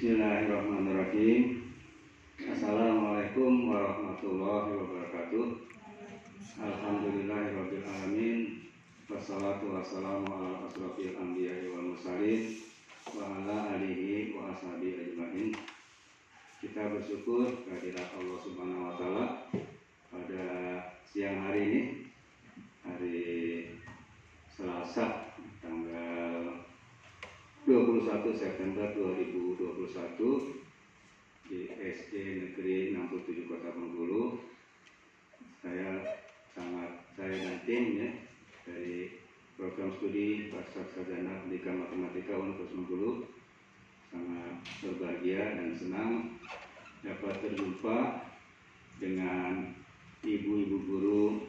Bismillahirrahmanirrahim. Assalamualaikum warahmatullahi wabarakatuh. Alhamdulillahirabbil alamin. Wassalatu wassalamu ala asrofil anbiya'i wal mursalin wa ala alihi wa ashabihi ajmain. Kita bersyukur kehadirat Allah Subhanahu wa taala pada siang hari ini, hari Selasa tanggal 21 September 2021 di SD Negeri 67 Kota Bengkulu. Saya dan tim dari program studi Pasca Sarjana Pendidikan Matematika Universitas Bengkulu sangat berbahagia dan senang dapat berjumpa dengan ibu-ibu guru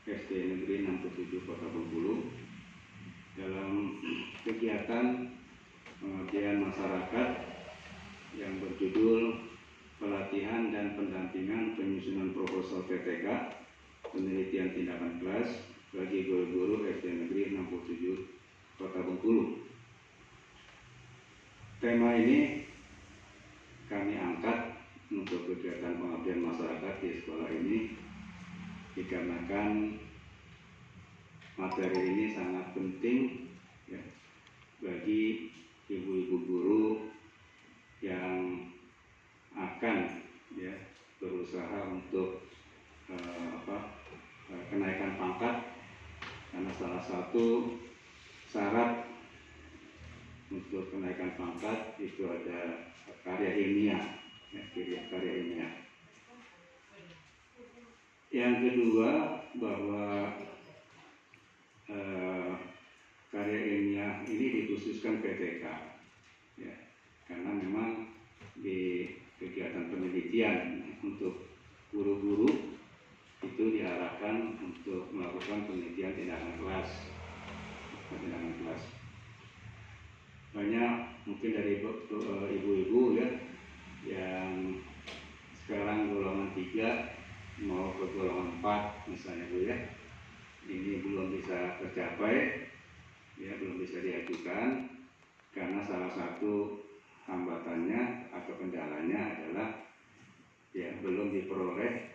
SD Negeri 67 Kota Bengkulu dalam kegiatan pengabdian masyarakat yang berjudul pelatihan dan pendampingan penyusunan proposal PTK penelitian tindakan kelas bagi guru-guru SD Negeri 67 Kota Bengkulu. Tema ini kami angkat untuk kegiatan pengabdian masyarakat di sekolah ini dikarenakan materi ini sangat penting bagi ibu-ibu guru yang akan berusaha untuk kenaikan pangkat, karena salah satu syarat untuk kenaikan pangkat itu ada karya ilmiah, karya ilmiah. Yang kedua, bahwa karya ilmiah ini dikhususkan PTK, karena memang di kegiatan penelitian untuk guru-guru itu diarahkan untuk melakukan penelitian tindakan kelas. Banyak mungkin dari ibu-ibu yang sekarang golongan 3 mau ke golongan 4 misalnya ini belum bisa tercapai, belum bisa diajukan karena salah satu hambatannya atau kendalanya adalah belum diperoleh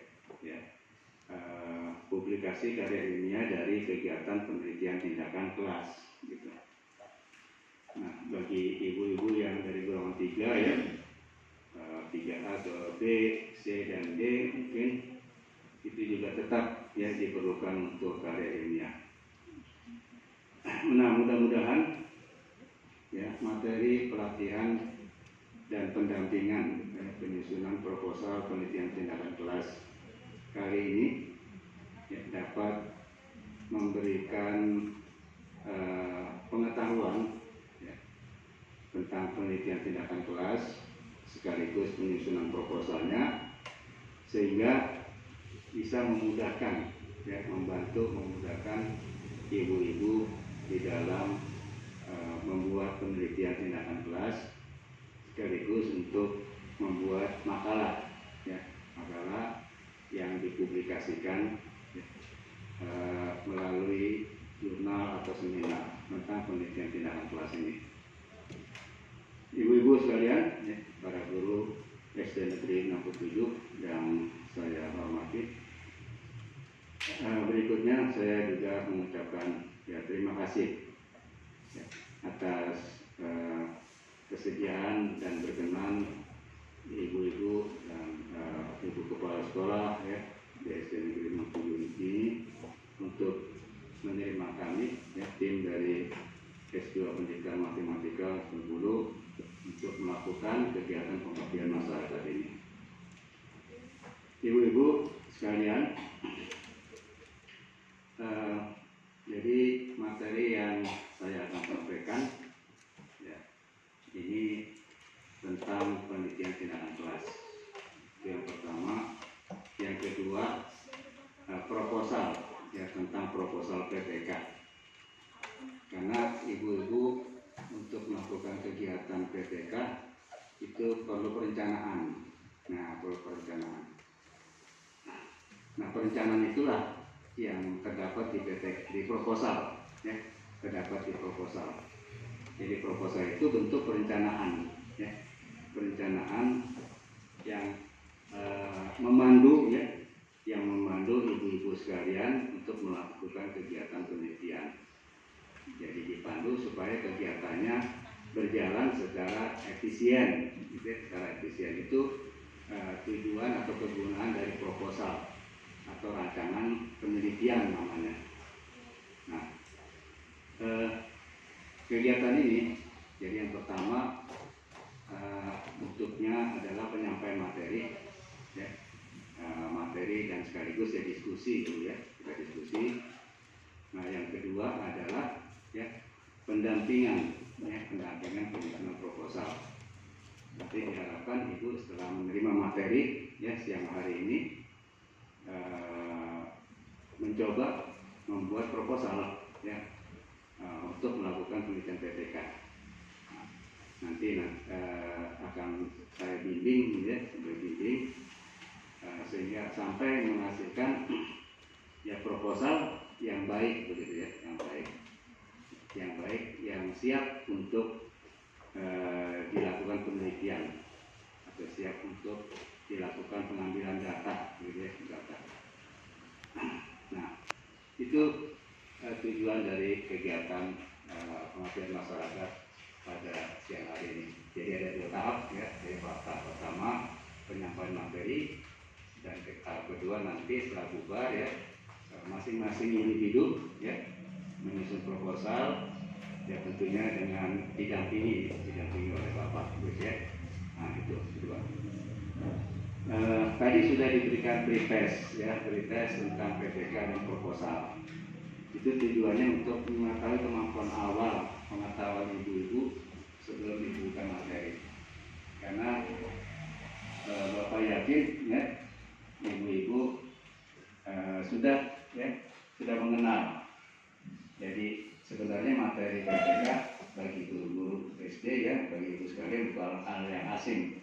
publikasi karya ilmiah dari kegiatan penelitian tindakan kelas gitu. Nah, bagi ibu-ibu yang dari golongan 3 3A atau B, C dan D mungkin itu juga tetap diperlukan untuk karya ilmiah. Nah, mudah-mudahan materi pelatihan dan pendampingan penyusunan proposal penelitian tindakan kelas kali ini dapat memberikan pengetahuan tentang penelitian tindakan kelas sekaligus penyusunan proposalnya, sehingga bisa memudahkan memudahkan ibu-ibu di dalam membuat penelitian tindakan kelas sekaligus untuk membuat makalah yang dipublikasikan melalui jurnal atau seminar tentang penelitian tindakan kelas ini. Ibu-ibu sekalian, para guru SD Negeri 67 yang saya hormati, berikutnya saya juga mengucapkan terima kasih atas kesediaan dan berkenan ibu-ibu dan ibu kepala sekolah di SD Negeri 67 ini untuk menerima kami tim dari S2 Pendidikan Matematika Bengkulu untuk melakukan kegiatan pengabdian masyarakat ini. Ibu-ibu sekalian, jadi materi yang saya akan sampaikan ini tentang penelitian tindakan kelas. Itu yang pertama. Yang kedua, proposal tentang proposal PTK. Karena ibu-ibu untuk melakukan kegiatan PTK itu perlu perencanaan. Nah, perencanaan itulah yang terdapat di proposal, terdapat di proposal. Jadi proposal itu bentuk perencanaan, perencanaan yang memandu ibu-ibu sekalian untuk melakukan kegiatan penelitian. Jadi dipandu supaya kegiatannya berjalan secara efisien. Secara efisien itu tujuan atau kegunaan dari proposal atau rancangan penelitian namanya. Nah, kegiatan ini, jadi yang pertama bentuknya adalah penyampaian materi, ya, materi dan sekaligus ya diskusi dulu ya, kita diskusi. Nah, yang kedua adalah ya pendampingan penyusunan proposal. Nanti diharapkan Ibu setelah menerima materi ya siang hari ini mencoba membuat proposal ya untuk melakukan penelitian PPK. Nanti akan saya bimbing ya, sehingga sampai menghasilkan ya proposal yang baik begitu ya, yang siap untuk dilakukan penelitian atau siap untuk dilakukan pengambilan data gitu ya, data. Nah, itu tujuan dari kegiatan pengabdian masyarakat pada siang hari ini. Jadi ada 2 tahap ya. Jadi tahap pertama penyampaian materi, dan tahap kedua nanti setelah bubar ya masing-masing individu ya menyusun proposal ya, tentunya dengan didampingi oleh Bapak Gus ya. Nah, itu kedua. Tadi sudah diberikan pretest ya, pretest tentang PPK dan proposal. Itu tujuannya untuk mengetahui kemampuan awal pengetahuan ibu-ibu sebelum diberikan materi. Karena Bapak yakin ya ibu-ibu sudah mengenal. Jadi sebenarnya materi PPK bagi guru-guru SD ya, bagi ibu sekalian bukan hal yang asing.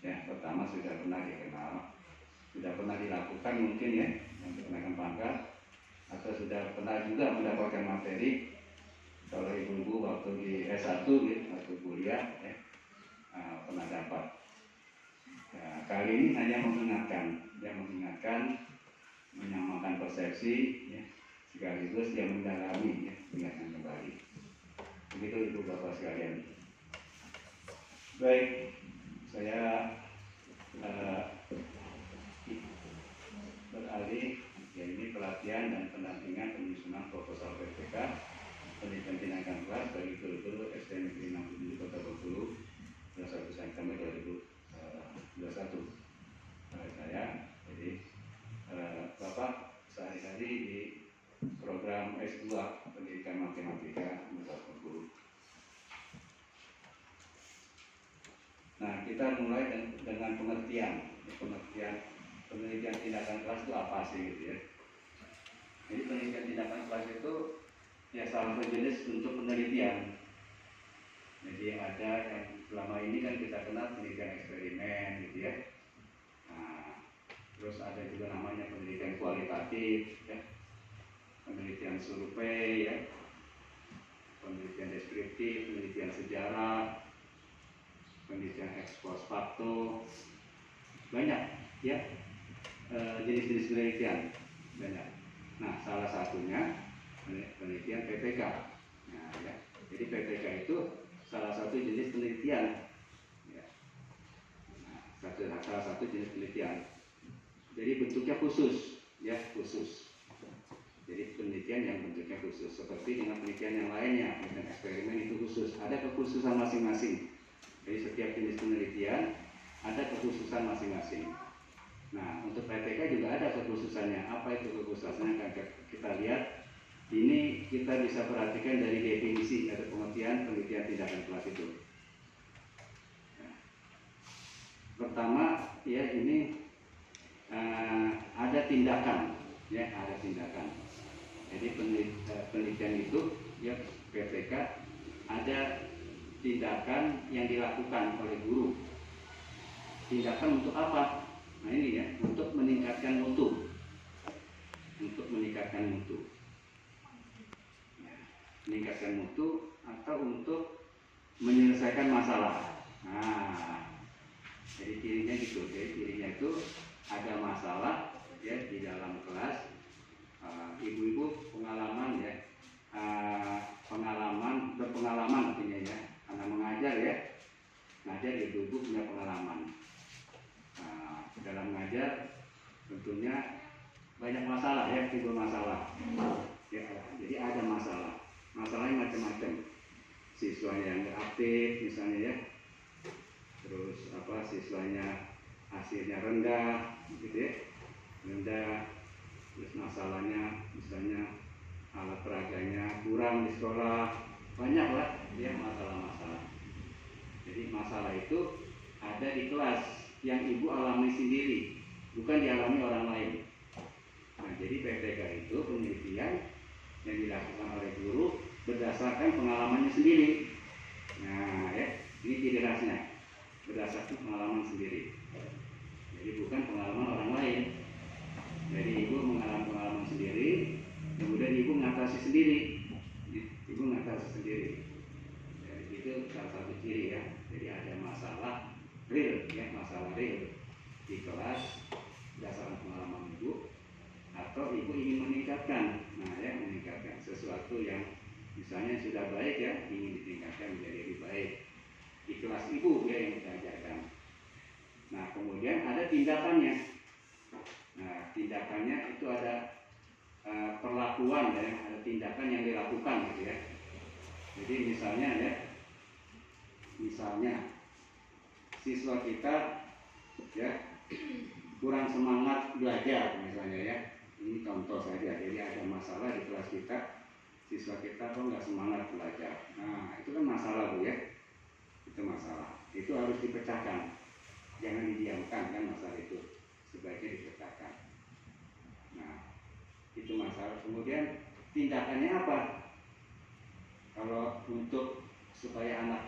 Ya, pertama sudah pernah dikenal, sudah pernah dilakukan mungkin ya untuk kenaikan pangkat, atau sudah pernah juga mendapatkan materi kalau ibu-ibu waktu di S1 gitu, waktu kuliah ya, pernah dapat. Ya, kali ini hanya mengingatkan, menyamakan persepsi ya, sekaligus yang mendalami ya, ingatkan kembali. Begitu Ibu Bapak sekalian. Baik, saya beralih ya, ini pelatihan dan pendampingan penyusunan proposal PPK penelitian tindakan kelas bagi guru-guru SD Negeri 67 Kota Bengkulu 21 September 2021. Saya jadi Bapak sehari-hari di program S2 Pendidikan Matematika Kota Bengkulu. Nah, kita mulai dengan pengertian penelitian tindakan kelas itu apa sih gitu ya. Jadi penelitian tindakan kelas itu ya salah satu jenis untuk penelitian. Jadi ada yang selama ini kan kita kenal penelitian eksperimen gitu ya. Nah, terus ada juga namanya penelitian kualitatif ya, penelitian survei ya, penelitian deskriptif, penelitian sejarah, penelitian ex post facto, banyak ya jenis-jenis penelitian banyak. Nah, salah satunya penelitian PPK. Nah, ya. Jadi PPK itu salah satu jenis penelitian. Ya. Nah, salah satu jenis penelitian. Jadi bentuknya khusus, ya khusus. Jadi penelitian yang bentuknya khusus. Seperti dengan penelitian yang lainnya, penelitian eksperimen itu khusus. Ada kekhususan masing-masing. Jadi setiap jenis penelitian ada kekhususan masing-masing. Nah, untuk PPK juga ada kekhususannya. Apa itu kekhususannya? Akan kita lihat. Ini kita bisa perhatikan dari definisi atau pengertian penelitian tindakan kelas itu. Nah, pertama, ya ini ada tindakan, ya ada tindakan. Jadi penelitian itu, ya PPK ada tindakan yang dilakukan oleh guru. Tindakan untuk apa? Nah ini ya, untuk meningkatkan mutu. Untuk meningkatkan mutu. Ya, meningkatkan mutu atau untuk menyelesaikan masalah. Nah, Jadi cirinya gitu, jadi cirinya itu ada masalah ya di dalam kelas. Ibu-ibu pengalaman ya, berpengalaman artinya ya, karena mengajar ya, ngajar ibu-ibu punya pengalaman. Dalam mengajar tentunya banyak masalah ya, timbul masalah ya, jadi ada masalahnya macam-macam. Siswanya yang nggak aktif misalnya ya, terus siswanya hasilnya rendah gitu ya, rendah. Terus masalahnya misalnya alat peraganya kurang di sekolah, banyak lah ya masalah-masalah. Jadi masalah itu ada di kelas yang ibu alami sendiri, bukan dialami orang lain. Nah, jadi PPK itu penelitian yang dilakukan oleh guru berdasarkan pengalamannya sendiri. Nah ya, ini ciri khasnya, berdasarkan pengalaman sendiri. Jadi bukan pengalaman orang lain. Jadi ibu mengalami pengalaman sendiri, kemudian ibu mengatasi sendiri. Ibu mengatasi sendiri. Jadi itu salah satu ciri ya. Jadi ada masalah real ya, masalah real di kelas berdasarkan pengalaman ibu, atau ibu ingin meningkatkan. Nah ya, meningkatkan sesuatu yang misalnya sudah baik ya, ingin ditingkatkan menjadi lebih baik di kelas ibu ya yang diajarkan. Nah kemudian ada tindakannya. Nah tindakannya itu ada perlakuan ya, ada tindakan yang dilakukan gitu ya. Jadi misalnya siswa kita ya kurang semangat belajar misalnya ya, ini contoh saja. Jadi ada masalah di kelas kita, siswa kita kok nggak semangat belajar. Nah itu kan masalah Bu ya, itu masalah. Itu harus dipecahkan, jangan didiamkan kan masalah itu, sebaiknya dipecahkan. Nah itu masalah. Kemudian tindakannya apa? Kalau untuk supaya anak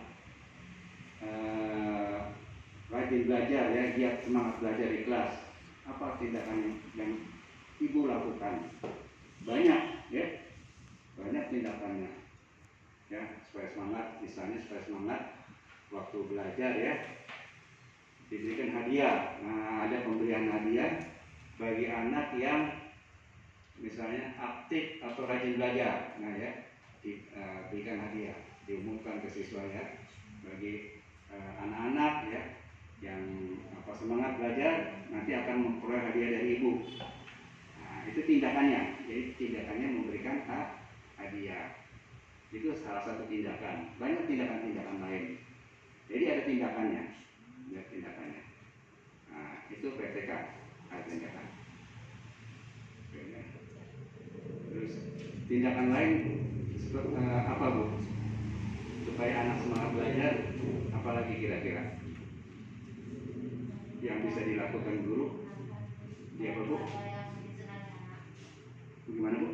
rajin belajar ya, giat semangat belajar di kelas, apa tindakan yang ibu lakukan? Banyak ya, banyak tindakannya ya, supaya semangat. Misalnya supaya semangat waktu belajar ya, diberikan hadiah. Nah ada pemberian hadiah bagi anak yang misalnya aktif atau rajin belajar. Nah ya, diberikan hadiah, diumumkan ke siswa ya, bagi anak-anak ya yang semangat belajar nanti akan memperoleh hadiah dari ibu. Nah itu tindakannya. Jadi tindakannya memberikan hadiah. Itu salah satu tindakan. Banyak tindakan-tindakan lain. Jadi ada tindakannya. Ya, tindakannya. Nah itu PTK, ada tindakan. Terus tindakan lain seperti apa Bu? Supaya anak semangat belajar, apalagi kira-kira yang bisa dilakukan guru? Dia apa Bu? Gimana Bu?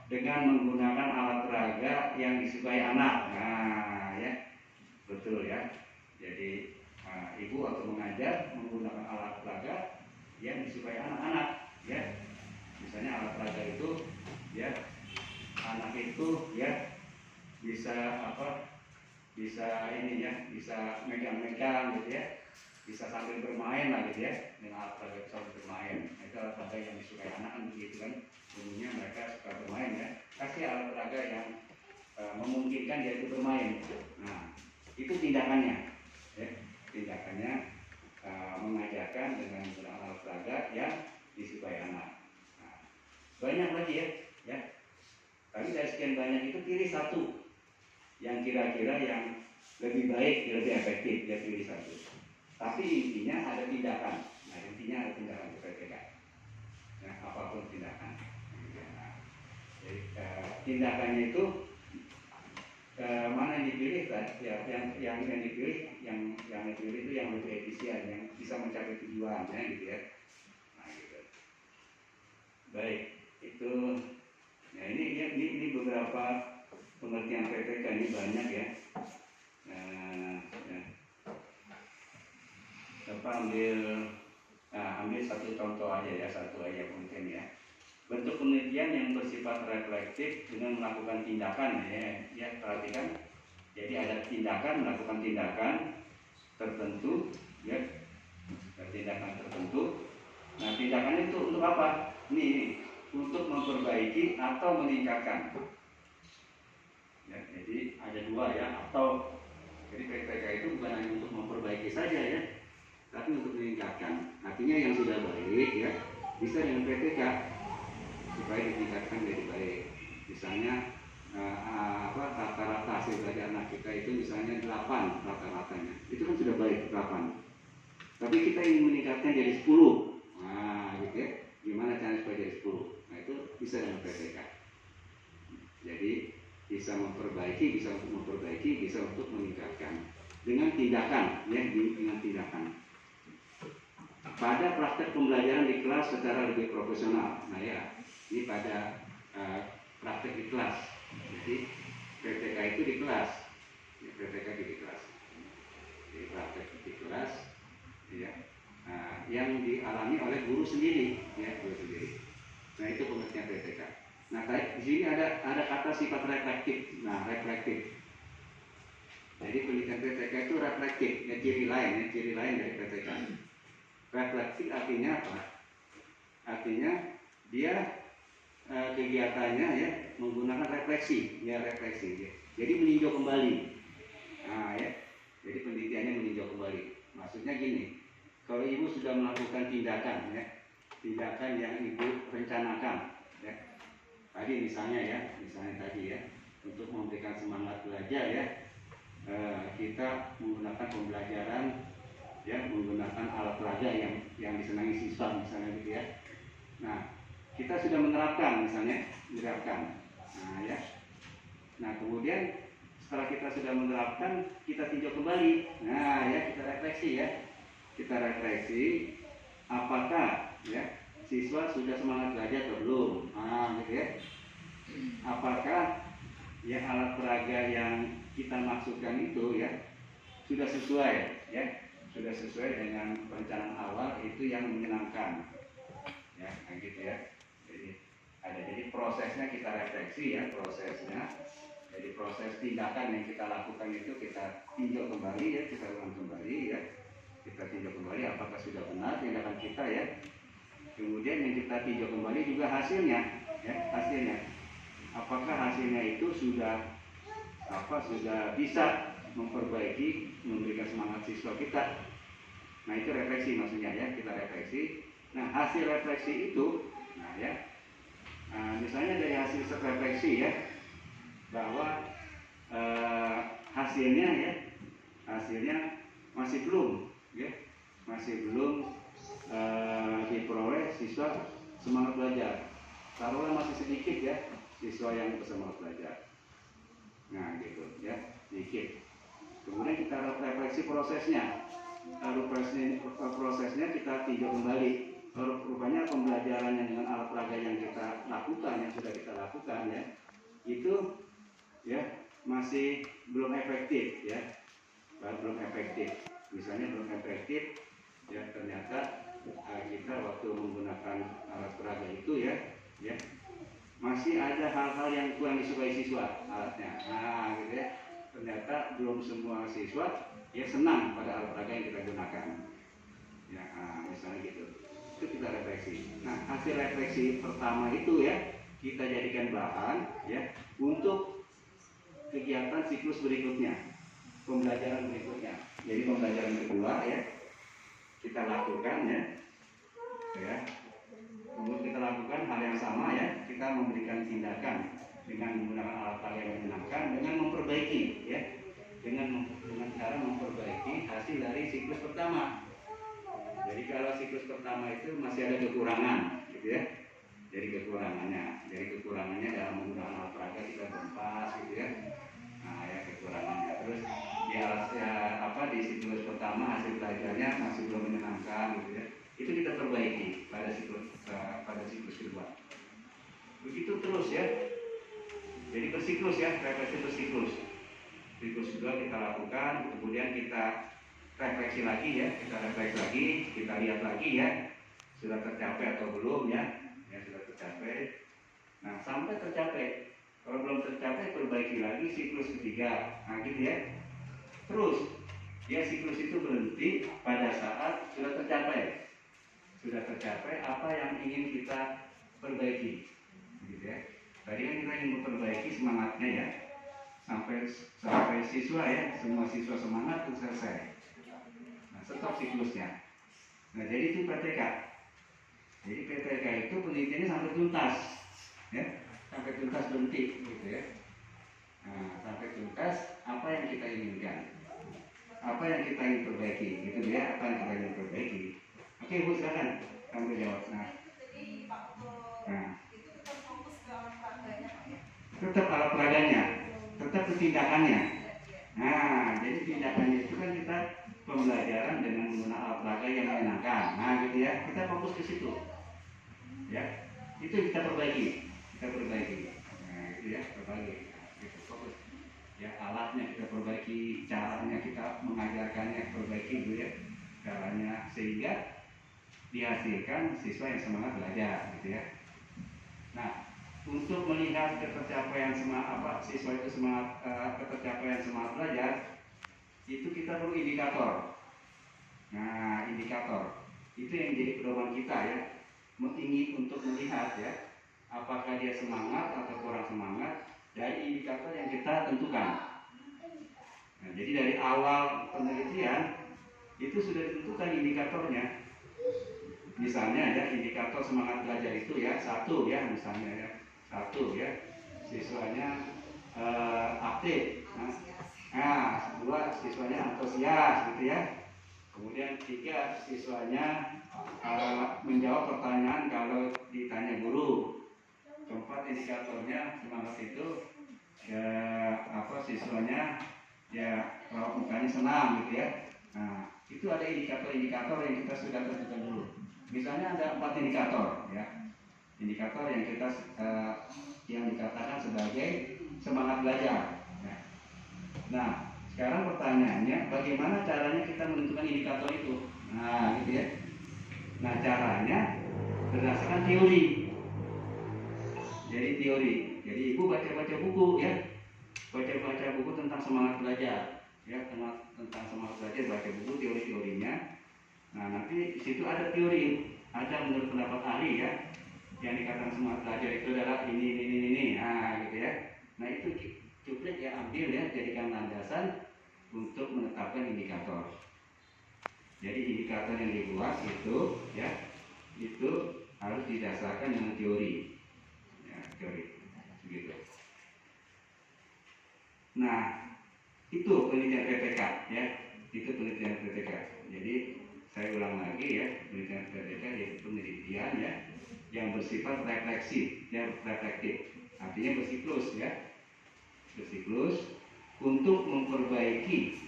Dengan menggunakan alat peraga yang disukai anak. Nah ya, betul ya. Jadi ibu atau mengajar menggunakan alat peraga yang disukai anak-anak ya. Misalnya alat peraga itu ya, anak itu ya bisa ini ya, bisa megang-megang gitu ya, bisa sambil bermain lah gitu ya, dengan alat peraga itu sambil bermain. Nah, itu alat peraga yang disukai anak kan begitu kan, umumnya mereka suka bermain ya. Kasih alat peraga yang memungkinkan dia itu bermain. Nah itu tindakannya ya, tindakannya mengajarkan dengan menggunakan alat peraga yang disukai anak. Nah, banyak lagi ya. Tapi dari sekian banyak itu pilih satu yang kira-kira yang lebih baik, lebih efektif, dia pilih satu. Tapi intinya ada tindakan. Nah intinya ada tindakan PPK. Nah, apapun tindakan. Nah, jadi tindakannya itu mana yang dipilih kan? Ya, yang dipilih, yang dipilih itu yang lebih efisien, yang bisa mencapai tujuannya gitu ya. Nah gitu. Baik, itu. Nah ini beberapa pengertian PPK, ini banyak ya. Bapak ambil satu contoh aja ya, satu aja mungkin ya. Bentuk penelitian yang bersifat reflektif dengan melakukan tindakan ya perhatikan Jadi ada tindakan, melakukan tindakan tertentu, ya, tindakan tertentu. Nah, tindakannya itu untuk apa? Ini untuk memperbaiki atau meningkatkan. Ya, jadi ada dua ya, atau jadi PTK itu bukan hanya untuk memperbaiki saja ya, tapi untuk meningkatkan. Artinya yang sudah baik ya bisa dengan PTK supaya ditingkatkan jadi baik. Misalnya rata-rata hasil belajar anak kita itu misalnya 8 rata-ratanya, itu kan sudah baik 8. Tapi kita ingin meningkatkan jadi 10. Nah, gitu ya. Gimana caranya supaya jadi 10? Nah, itu bisa dengan PTK. Jadi bisa memperbaiki, bisa untuk memperbaiki, bisa untuk meningkatkan dengan tindakan, ya, dengan tindakan. Pada praktek pembelajaran di kelas secara lebih profesional. Nah ya, ini pada praktek di kelas. Jadi PTK itu di kelas, ya, PTK itu di kelas. Jadi praktek di kelas, ya, yang dialami oleh guru sendiri, ya, guru sendiri. Nah itu pengertian PTK. Nah di sini ada kata sifat reflektif. Nah reflektif. Jadi pendidikan PTK itu reflektif, ya, ciri lain dari PTK. Reflektif artinya apa? Artinya dia kegiatannya ya menggunakan refleksi, ya refleksi. Ya. Jadi meninjau kembali. Nah ya, jadi penelitiannya meninjau kembali. Maksudnya gini, kalau ibu sudah melakukan tindakan, ya, tindakan yang ibu rencanakan, ya. Tadi misalnya tadi ya, untuk memberikan semangat belajar ya, kita menggunakan pembelajaran, ya, menggunakan alat peraga yang disenangi siswa misalnya gitu ya. Nah, kita sudah menerapkan misalnya, Nah ya. Nah, kemudian setelah kita sudah menerapkan, kita tinjau kembali. Nah, ya, kita refleksi ya. Kita refleksi apakah ya siswa sudah semangat belajar atau belum. Nah, gitu ya. Apakah ya alat peraga yang kita maksudkan itu ya sudah sesuai ya, sudah sesuai dengan perencanaan awal itu yang menyenangkan. Ya, kayak gitu ya. Jadi prosesnya kita refleksi ya, prosesnya. Jadi proses tindakan yang kita lakukan itu kita tinjau kembali ya, kita ulang kembali ya. Kita tinjau kembali apakah sudah benar tindakan kita ya. Kemudian yang kita tinjau kembali juga hasilnya ya, hasilnya. Apakah hasilnya itu sudah bisa memperbaiki, memberikan semangat siswa kita. Nah, itu refleksi maksudnya ya, kita refleksi. Nah, hasil refleksi itu, nah ya, misalnya dari hasil refleksi ya, bahwa hasilnya masih belum diperoleh siswa semangat belajar. Taruhlah masih sedikit ya siswa yang bersemangat belajar. Nah gitu ya, sedikit. Kemudian kita refleksi prosesnya. Lalu prosesnya kita tinjau kembali. Rupanya pembelajaran yang dengan alat peraga yang kita lakukan, yang sudah kita lakukan ya, itu ya masih belum efektif ya, belum efektif. Misalnya belum efektif ya, ternyata kita waktu menggunakan alat peraga itu ya masih ada hal-hal yang kurang disukai siswa alatnya. Nah gitu ya, ternyata belum semua siswa ya senang pada alat peraga yang kita gunakan ya, misalnya gitu. Itu kita refleksi. Nah, hasil refleksi pertama itu ya kita jadikan bahan ya untuk kegiatan siklus berikutnya, pembelajaran berikutnya. Jadi pembelajaran kedua ya kita lakukan ya. Kemudian kita lakukan hal yang sama ya, kita memberikan tindakan dengan menggunakan alat peraga yang menyenangkan dengan memperbaiki ya, dengan cara memperbaiki hasil dari siklus pertama. Jadi kalau siklus pertama itu masih ada kekurangan, gitu ya. Jadi kekurangannya dalam menggunakan alat peraga kita bempas, gitu ya. Nah ya kekurangannya. Terus di siklus pertama hasil belajarnya masih belum menyenangkan, gitu ya. Itu kita perbaiki pada siklus kedua. Begitu terus ya. Jadi bersiklus ya, refleksi bersiklus. Siklus kedua kita lakukan, kemudian kita refleksi lagi ya, kita lihat lagi ya, sudah tercapai atau belum ya, sudah tercapai. Nah sampai tercapai Kalau belum tercapai, perbaiki lagi siklus ketiga. Nah gitu ya. Terus ya, siklus itu berhenti pada saat sudah tercapai. Sudah tercapai apa yang ingin kita perbaiki, gitu ya. Tadi kan kita ingin memperbaiki semangatnya ya, sampai siswa ya, semua siswa semangat itu selesai. Nah, stop siklusnya. Nah, jadi itu PTK. Jadi PTK itu penelitiannya sampai tuntas, ya, sampai tuntas berhenti, gitu ya. Nah, sampai tuntas apa yang kita inginkan, apa yang kita ingin perbaiki, gitu ya, apa yang kita ingin perbaiki. Oke Bu, silakan kamu jawab. Nah, tetap alat peraganya, tetap tindakannya. Nah, jadi tindakannya itu kan kita pembelajaran dengan menggunakan alat peraga yang menyenangkan. Nah, gitu ya, kita fokus ke situ. Ya, itu kita perbaiki, Nah, itu ya, perbaiki. Nah, gitu, fokus. Ya, alatnya kita perbaiki, caranya kita mengajarkannya perbaiki, Bu ya, caranya sehingga dihasilkan siswa yang semangat belajar, gitu ya. Nah, untuk melihat ketercapaian siswa itu semangat, ketercapaian semangat belajar, itu kita perlu indikator. Nah, indikator itu yang jadi pedoman kita ya, untuk melihat ya, apakah dia semangat atau kurang semangat dari indikator yang kita tentukan. Nah, jadi dari awal penelitian itu sudah ditentukan indikatornya. Misalnya ya, indikator semangat belajar itu ya, satu ya, misalnya ya, satu ya, siswanya aktif. Nah, dua, siswanya antusias, gitu ya. Kemudian tiga, siswanya menjawab pertanyaan kalau ditanya guru. Keempat, indikatornya semangat itu ya, siswanya ya mukanya senang, gitu ya. Nah, itu ada indikator-indikator yang kita sudah tentukan dulu. Misalnya ada 4 indikator ya, indikator yang kita yang dikatakan sebagai semangat belajar ya. Nah, sekarang pertanyaannya, bagaimana caranya kita menentukan indikator itu? Nah, gitu ya. Nah, caranya berdasarkan teori. Jadi teori, jadi ibu baca-baca buku ya, baca-baca buku tentang semangat belajar ya, tentang semangat belajar, baca buku teori-teorinya. Nah, nanti di situ ada teori, ada menurut pendapat ahli ya, yang dikatakan semangat belajar itu adalah ini. Nah, gitu ya. Nah, itu cuplik ya, ambil ya, jadikan landasan untuk menetapkan indikator. Jadi indikator yang dibuat itu ya, itu harus didasarkan dengan teori. Ya, teori. Begitu. Nah, itu penelitian PPK ya, itu penelitian PPK. Jadi saya ulang lagi ya, penelitian PPK yaitu penelitian ya yang bersifat refleksif, ya, reflektif, artinya bersiklus ya, bersiklus untuk memperbaiki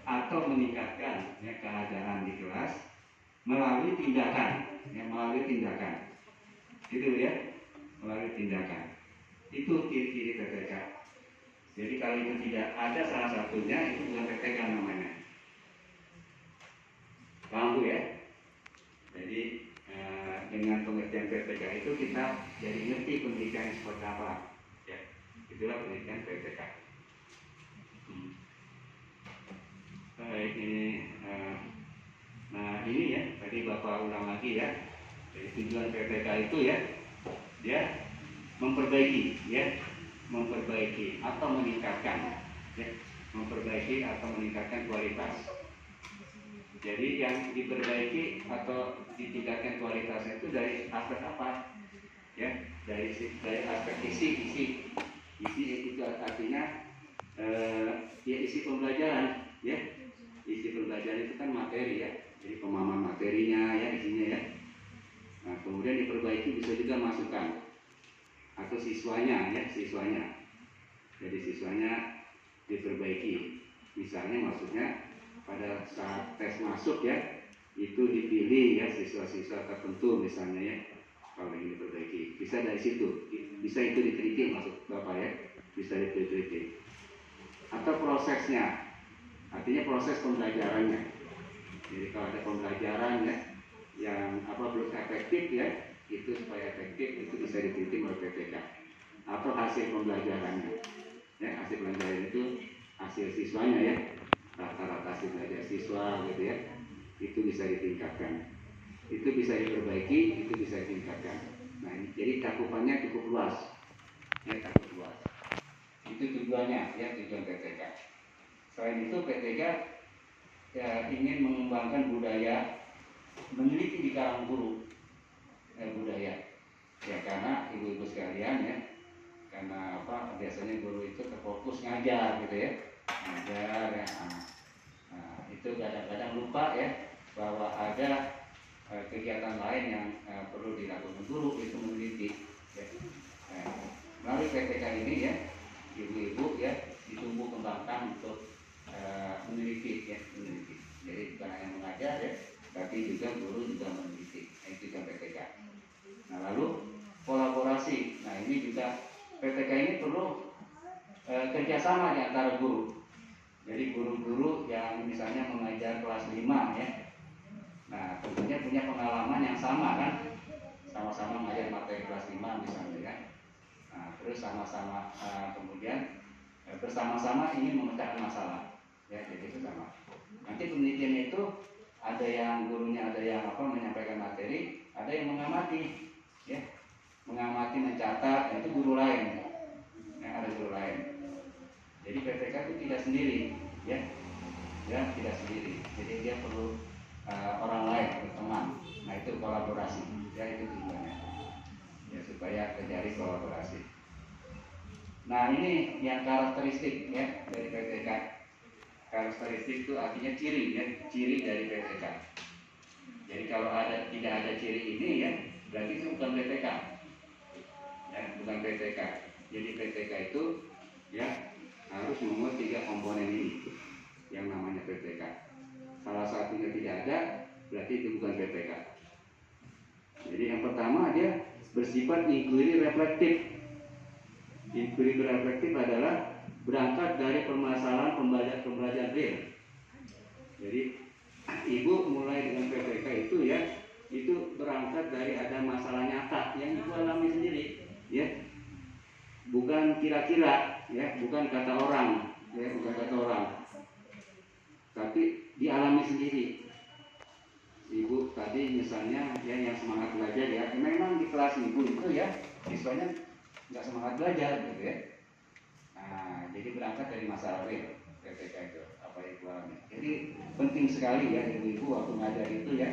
atau meningkatkan ya, keadaan di kelas melalui tindakan, ya, melalui tindakan, gitu ya, melalui tindakan. Itu ciri-ciri PPK. Jadi kalau itu tidak ada salah satunya, itu bukan PPK namanya. Paham Bu ya? Jadi dengan pengertian PPK itu kita jadi ngerti pendidikan seperti apa. Ya, itulah pendidikan PPK. Baik, nah ini ya, tadi Bapak ulang lagi ya. Jadi tujuan PPK itu ya, dia memperbaiki ya, memperbaiki atau meningkatkan ya, memperbaiki atau meningkatkan kualitas. Jadi yang diperbaiki atau ditingkatkan kualitasnya itu dari aspek apa? Ya, dari aspek isi itu artinya ya isi pembelajaran ya. Isi pembelajaran itu kan materi ya. Jadi pemahaman materinya ya, isinya ya. Nah, kemudian diperbaiki bisa juga masukan atau siswanya ya, siswanya. Jadi siswanya diperbaiki. Misalnya maksudnya pada saat tes masuk ya, itu dipilih ya siswa-siswa tertentu misalnya ya, kalau ingin diperbaiki. Bisa dari situ, bisa itu diteliti maksud Bapak ya, bisa diteliti. Atau prosesnya, artinya proses pembelajarannya. Jadi kalau ada pembelajaran ya yang belum efektif ya, itu supaya efektif itu bisa diteliti oleh PPK. atau hasil pembelajarannya. Ya, hasil pembelajaran itu hasil siswanya ya, rata-rata hasil belajar siswa gitu ya, itu bisa ditingkatkan, itu bisa diperbaiki, itu bisa ditingkatkan. Nah, ini, jadi cakupannya cukup luas, ya cukup luas. Itu tujuannya ya, tujuan PTK. Selain itu PTK ya, ingin mengembangkan budaya meneliti di kalangan guru, budaya ya, karena ibu-ibu sekalian ya, karena apa, biasanya guru itu terfokus ngajar gitu ya, ngajar ya. Itu kadang-kadang lupa ya bahwa ada kegiatan lain yang perlu dilakukan guru, itu meneliti ya. Melalui PTK ini ya, ibu-ibu ya ditumbuh kembangkan untuk meneliti ya, meneliti. Jadi bukan hanya mengajar ya, tapi juga guru juga meneliti. Itu juga PTK. Nah, lalu kolaborasi. Nah, ini juga PTK ini perlu kerjasama di antara guru. Jadi guru-guru yang misalnya mengajar kelas 5 ya, nah tentunya punya pengalaman yang sama kan, sama-sama mengajar materi kelas 5 misalnya ya. Nah, terus sama-sama kemudian bersama-sama ingin memecahkan masalah ya, jadi bersama. Nanti penelitian itu ada yang gurunya, ada yang apa, menyampaikan materi, ada yang mengamati ya, mengamati, mencatat, itu guru lain ya, ada guru lain. Jadi PTK itu tidak sendiri ya, ya tidak sendiri, jadi dia perlu orang lain, teman. Nah, itu kolaborasi ya, itu tujuannya ya, supaya terjadi kolaborasi. Nah, ini yang karakteristik ya dari PTK. Karakteristik itu artinya ciri ya, ciri dari PTK. Jadi kalau tidak ada ciri ini ya, berarti itu bukan PTK ya, bukan PTK. Jadi PTK itu ya harus memenuhi 3 komponen ini yang namanya PTK. Salah satunya tidak ada, berarti itu bukan PTK. Jadi yang pertama, dia bersifat inquiry reflektif. Inquiry reflektif adalah berangkat dari permasalahan pembelajaran real. Jadi ibu mulai dengan PTK itu ya, itu berangkat dari ada masalah nyata yang ibu alami sendiri ya, bukan kira-kira ya, bukan kata orang ya, bukan kata orang, tapi dialami sendiri. Ibu tadi misalnya ya, yang semangat belajar ya, memang di kelas ibu itu ya siswanya nggak semangat belajar gitu ya. Nah, jadi berangkat dari masalah real PTK itu apa ibu alami. Jadi penting sekali ya ibu-ibu waktu ngajar itu ya,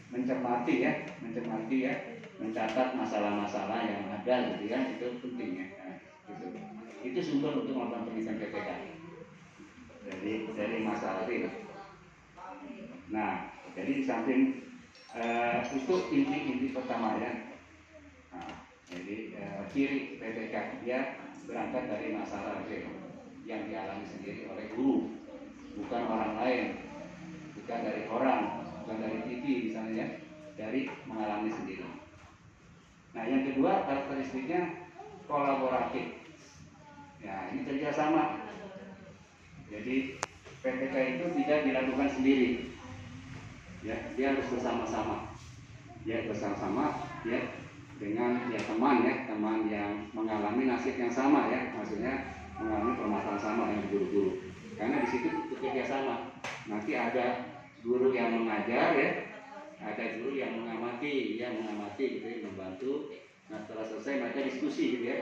mencermati ya, mencatat masalah-masalah yang ada gitu ya, itu penting ya. Nah, itu sumber untuk melakukan penelitian PTK. Dari masalah real. Nah, jadi di samping itu inti pertama ya. Nah, jadi ciri PTK dia berangkat dari masalah real yang dialami sendiri oleh guru, bukan orang lain, bukan dari orang, bukan dari TV misalnya, dari mengalami sendiri. Nah, yang kedua karakteristiknya kolaboratif. Ya, ini kerjasama. Jadi PTK itu tidak dilakukan sendiri. Ya, dia harus bersama-sama. Ya, bersama-sama ya, dengan ya teman yang mengalami nasib yang sama ya, maksudnya mengalami permasalahan sama dengan guru-guru. Karena di situ bekerja sama. Nanti ada guru yang mengajar ya, ada guru yang mengamati gitu ya, membantu. Nah, setelah selesai mereka diskusi gitu ya,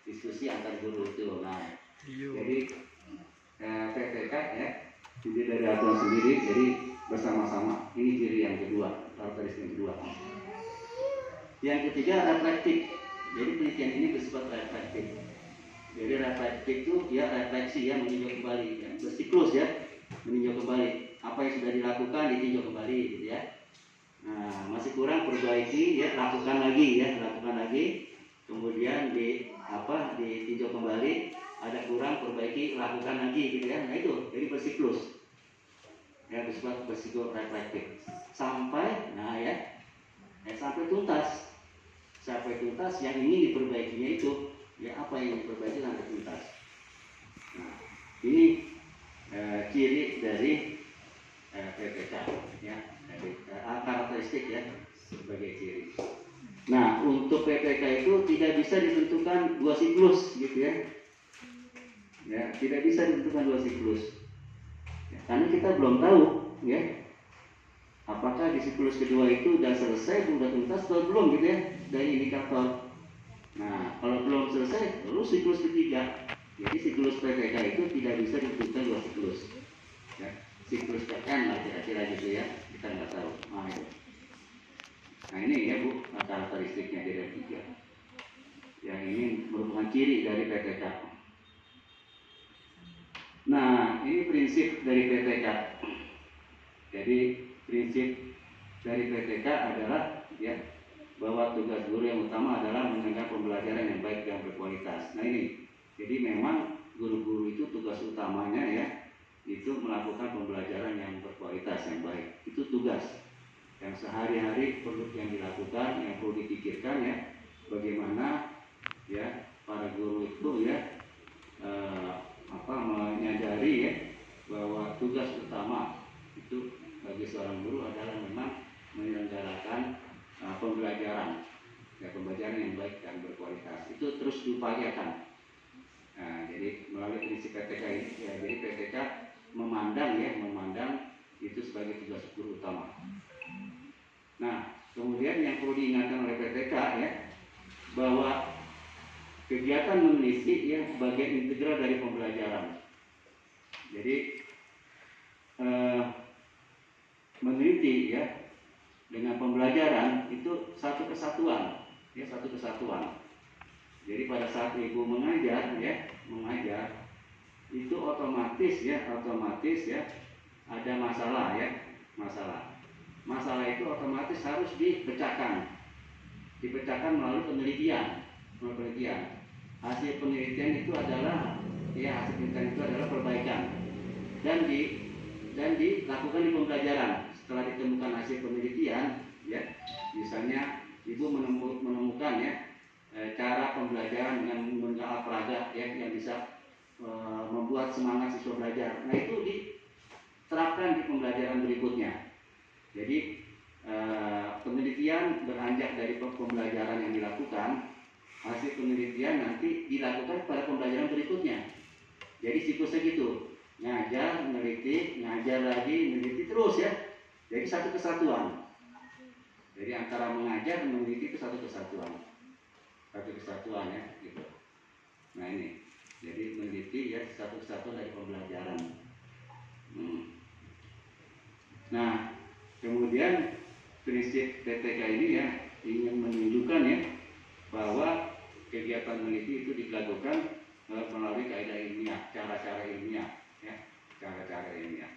diskusi antar guru itu. Nah, jadi PTK ya, jadi dari aturan sendiri, jadi bersama-sama. Ini ciri yang kedua, karakteristik yang kedua. Yang ketiga reflektif. Jadi penelitian ini bersifat reflektif. Jadi reflektif itu dia refleksi ya, meninjau kembali ya, bersiklus ya, meninjau kembali apa yang sudah dilakukan, ditinjau kembali gitu ya. Nah, masih kurang perbaiki ya, lakukan lagi, kemudian ditinjau kembali, ada kurang perbaiki, lakukan lagi gitu ya. Nah, itu jadi bersiklus ya, bersifat bersiklus reflektif sampai sampai tuntas yang ingin diperbaikinya itu ya, apa yang diperbaiki sampai tuntas. Nah, ini ciri dari PTK ya, dari karakteristik ya sebagai ciri. Nah, untuk PTK itu tidak bisa ditentukan 2 siklus gitu ya. Ya, tidak bisa ditentukan 2 siklus. Ya, karena kita belum tahu ya, apakah di siklus kedua itu sudah selesai, sudah tuntas atau belum gitu ya, dari indikator. Nah, kalau belum selesai, lalu siklus ketiga. Jadi siklus PTK itu tidak bisa ditentukan 2 siklus. Ya, siklus PN lah kira-kira gitu ya, kita nggak tahu. Nah, itu. Nah ini ya Bu, karakteristiknya dari tiga. Yang ini merupakan ciri dari PTK. Nah, ini prinsip dari PTK. Jadi prinsip dari PTK adalah ya, bahwa tugas guru yang utama adalah menjaga pembelajaran yang baik dan berkualitas. Nah ini, jadi memang guru-guru itu tugas utamanya ya, itu melakukan pembelajaran yang berkualitas, yang baik. Itu tugas yang sehari-hari perlu yang dilakukan, yang perlu dipikirkan ya, bagaimana ya para guru itu ya menyadari ya bahwa tugas utama itu bagi seorang guru adalah memang menyelenggarakan pembelajaran yang baik dan berkualitas. Itu terus diupayakan. Nah, jadi melalui prinsip PTK ini ya, jadi PTK memandang itu sebagai tugas guru utama. Nah, kemudian yang perlu diingatkan oleh PTK ya, bahwa kegiatan meneliti ya bagian integral dari pembelajaran. Jadi meneliti ya dengan pembelajaran itu satu kesatuan, ya satu kesatuan. Jadi pada saat ibu mengajar itu otomatis ya ada masalah ya, masalah itu otomatis harus dipecahkan melalui penelitian. Hasil penelitian itu adalah perbaikan dan dilakukan di pembelajaran. Setelah ditemukan hasil penelitian ya, misalnya ibu menemukan ya cara pembelajaran dengan menggunakan peraga ya, yang bisa membuat semangat siswa belajar. Nah, itu diterapkan di pembelajaran berikutnya. Jadi penelitian beranjak dari pembelajaran yang dilakukan, hasil penelitian nanti dilakukan pada pembelajaran berikutnya. Jadi siklusnya gitu, ngajar, meneliti, ngajar lagi, meneliti terus ya. Jadi satu kesatuan. Jadi antara mengajar dan meneliti itu satu kesatuan ya, gitu. Nah ini, jadi meneliti ya satu kesatuan dari pembelajaran. Nah, kemudian prinsip PTK ini ya ingin menunjukkan ya bahwa kegiatan meneliti itu dilakukan melalui kaidah ilmiah, cara-cara ilmiah ya, cara-cara ilmiah.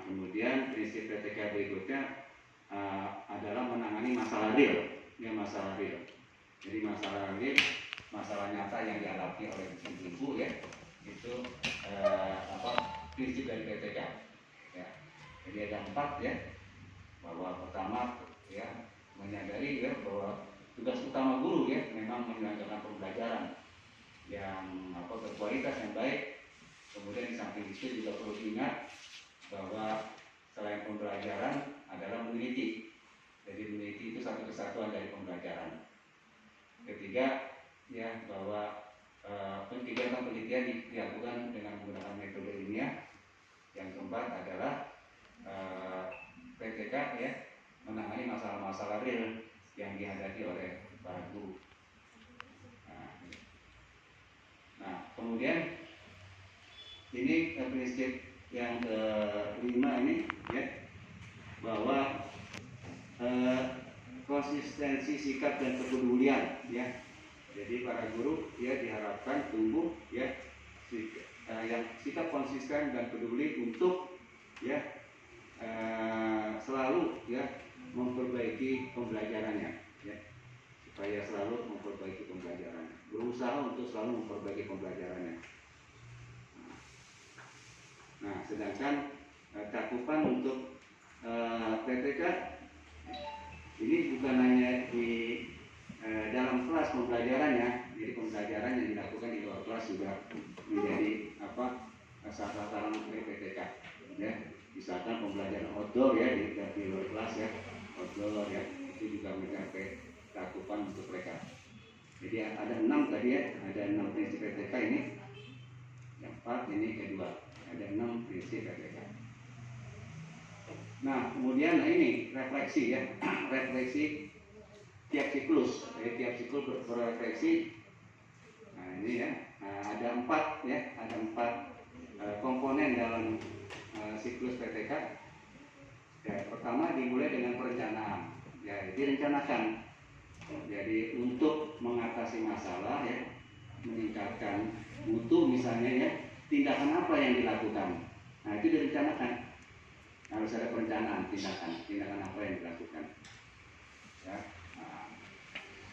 Kemudian prinsip PTK berikutnya adalah menangani masalah real ya, masalah real. Jadi masalah real, masalah nyata yang dihadapi oleh ibu ya, itu prinsip dari PTK ya. Jadi ada 4 ya, bahwa pertama ya menyadari ya bahwa tugas utama guru ya memang menyelenggarakan pembelajaran yang berkualitas yang baik. Kemudian di samping itu juga perlu diingat bahwa selain pembelajaran adalah meneliti. Jadi meneliti itu satu kesatuan dari pembelajaran. Ketiga ya bahwa kegiatan penelitian dilakukan dengan menggunakan metode ilmiah. Yang keempat adalah PTK ya menangani masalah-masalah real yang dihadapi oleh para guru. Nah, kemudian ini prinsip yang kelima ini ya, bahwa konsistensi sikap dan kepedulian ya. Jadi para guru ya diharapkan tumbuh ya yang sikap konsisten dan peduli untuk ya selalu ya memperbaiki pembelajarannya ya, supaya selalu memperbaiki pembelajarannya, berusaha untuk selalu memperbaiki pembelajarannya. Nah, sedangkan cakupan untuk PTK ini bukan hanya di dalam kelas pembelajarannya, jadi pembelajaran yang dilakukan di luar kelas juga menjadi sasaran PTK ya. Misalkan pembelajaran outdoor ya di luar kelas ya, outdoor ya, itu juga mencapai cakupan untuk mereka. Jadi ada 6 tadi ya, ada 6 prinsip PTK ini. Yang 4 ini kedua, ada 6 prinsip PTK. Nah, kemudian ini refleksi ya, refleksi tiap siklus, tiap siklus berrefleksi. Nah ini ya, ada 4 ya, ada 4 komponen dalam siklus PTK. Ya, pertama dimulai dengan perencanaan, ya direncanakan. Jadi untuk mengatasi masalah ya, meningkatkan mutu misalnya ya, tindakan apa yang dilakukan. Nah itu direncanakan. Harus ada perencanaan tindakan apa yang dilakukan. Ya.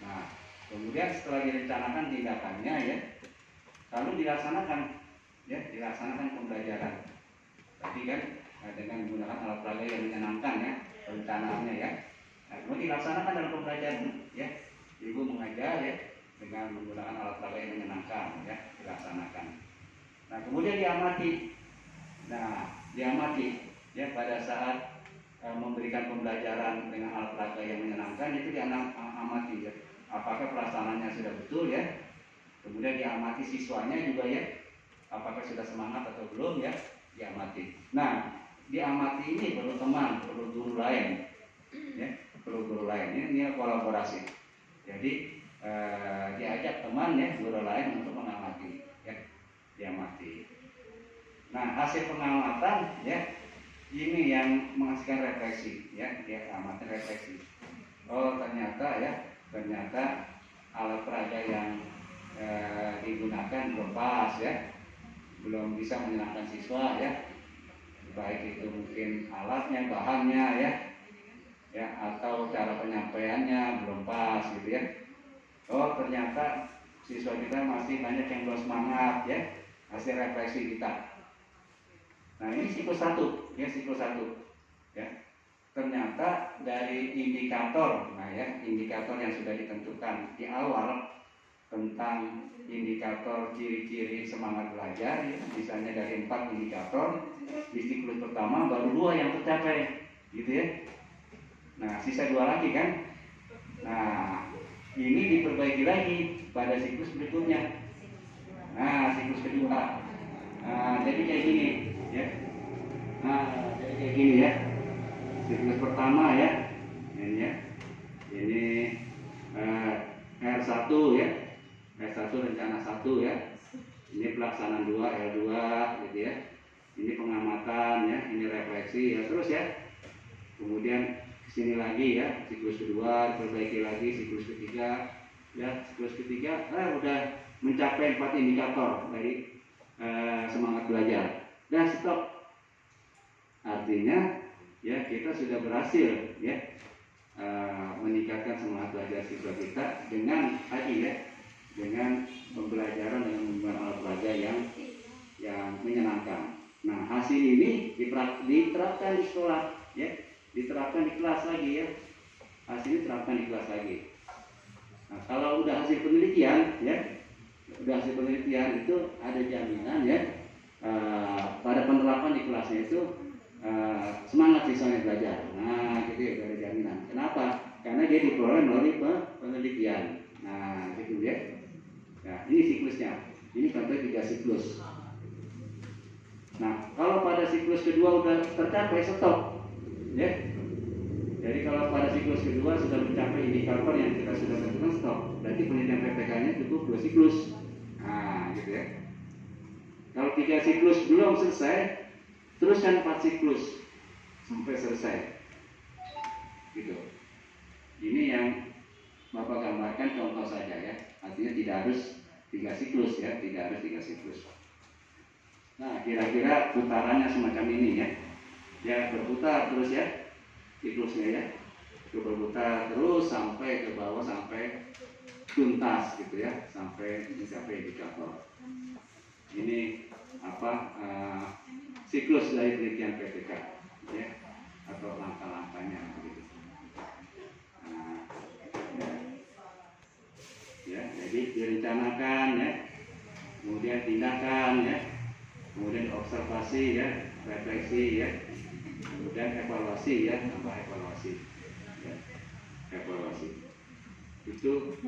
Nah, kemudian setelah direncanakan tindakannya ya, lalu dilaksanakan pembelajaran. Tadi kan dengan menggunakan alat peraga yang menyenangkan ya, perencanaannya ya. Nah, kemudian dilaksanakan dalam pembelajaran ya. Ibu mengajar ya dengan menggunakan alat peraga yang menyenangkan ya, dilaksanakan. Nah, kemudian diamati. Ya pada saat memberikan pembelajaran dengan alat peraga yang menyenangkan itu diamati ya. Apakah pelaksanaannya sudah betul ya. Kemudian diamati siswanya juga ya. Apakah sudah semangat atau belum ya, diamati. Nah, diamati ini perlu teman, perlu guru lain ya, perlu guru lain. Ini kolaborasi. Jadi diajak teman ya, guru lain untuk mengamati ya, diamati. Nah, hasil pengamatan ya, ini yang menghasilkan refleksi ya, dia amati refleksi. Oh ternyata alat peraga yang digunakan belum pas ya, belum bisa menyenangkan siswa ya, baik itu mungkin alatnya, bahannya ya atau cara penyampaiannya belum pas gitu ya. Oh ternyata siswa kita masih banyak yang belum semangat ya, hasil refleksi kita. Nah ini siklus 1 ya, siklus 1 ya. Ternyata dari indikator, nah ya, indikator yang sudah ditentukan di awal tentang indikator ciri-ciri semangat belajar ya, misalnya dari 4 indikator di siklus pertama baru 2 yang tercapai gitu ya. Nah sisa 2 lagi kan. Nah ini diperbaiki lagi pada siklus berikutnya. Nah siklus kedua. Nah jadi kayak gini ya. Nah jadi kayak gini ya. Siklus pertama ya. Ini ya. Ini R1 ya. R1 rencana 1 ya. Ini pelaksanaan 2 L2 gitu ya. Ini pengamatan ya, ini refleksi ya, terus ya. Kemudian kesini lagi ya, siklus kedua perbaiki lagi, siklus ketiga ya, siklus ketiga udah mencapai 4 indikator dari semangat belajar. Dan stop. Artinya ya kita sudah berhasil ya meningkatkan semangat belajar siswa kita dengan tadi ya, dengan pembelajaran dengan menggunakan alat peraga yang menyenangkan. Nah hasil ini diterapkan di sekolah ya, diterapkan di kelas lagi ya, hasilnya diterapkan di kelas lagi. Nah kalau udah hasil penelitian ya, udah hasil penelitian itu ada jaminan ya pada penerapan di kelasnya itu semangat siswanya belajar. Nah gitu ya, ada jaminan. Kenapa? Karena dia diperoleh melalui penelitian. Nah gitu ya. Nah ini siklusnya. Ini contoh 3 siklus. Nah kalau pada siklus kedua udah tercapai, stop ya. Jadi kalau pada siklus kedua sudah mencapai indikator yang kita sudah tentukan, stop. Berarti penelitian PPK-nya cukup 2 siklus. Nah gitu ya. Kalau 3 siklus belum selesai, teruskan 4 siklus sampai selesai. Gitu. Ini yang Bapak gambarkan contoh saja ya. Artinya tidak harus 3 siklus ya, tidak harus 3 siklus. Nah, kira-kira putarannya semacam ini ya. Ya, berputar terus ya siklusnya ya. Berputar terus sampai ke bawah, sampai tuntas gitu ya, sampai mencapai indikator. Ini siklus dari penelitian PPK ya, atau langkah-langkahnya begitu. Nah, ya, jadi direncanakan ya, kemudian tindakan ya, kemudian observasi ya, refleksi ya, kemudian evaluasi ya, tambah evaluasi ya, evaluasi. itu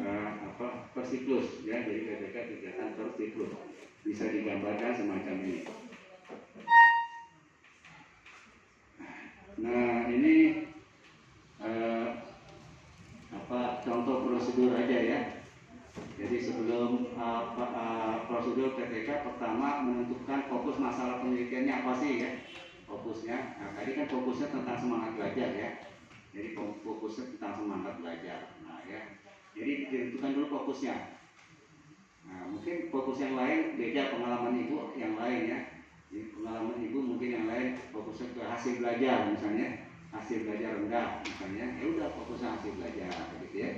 per siklus ya, jadi PPK kegiatan per siklus, bisa digambarkan semacam ini. Nah ini contoh prosedur aja ya. Jadi sebelum prosedur PPK, pertama menentukan fokus masalah penelitiannya apa sih ya, fokusnya. Nah tadi kan fokusnya tentang semangat belajar ya, jadi fokusnya tentang semangat belajar. Nah ya, jadi ditentukan dulu fokusnya. Nah mungkin fokus yang lain beda, pengalaman ibu yang lain ya. Jadi, pengalaman ibu mungkin yang lain fokusnya ke hasil belajar, misalnya hasil belajar rendah misalnya, ya udah fokusnya hasil belajar gitu ya.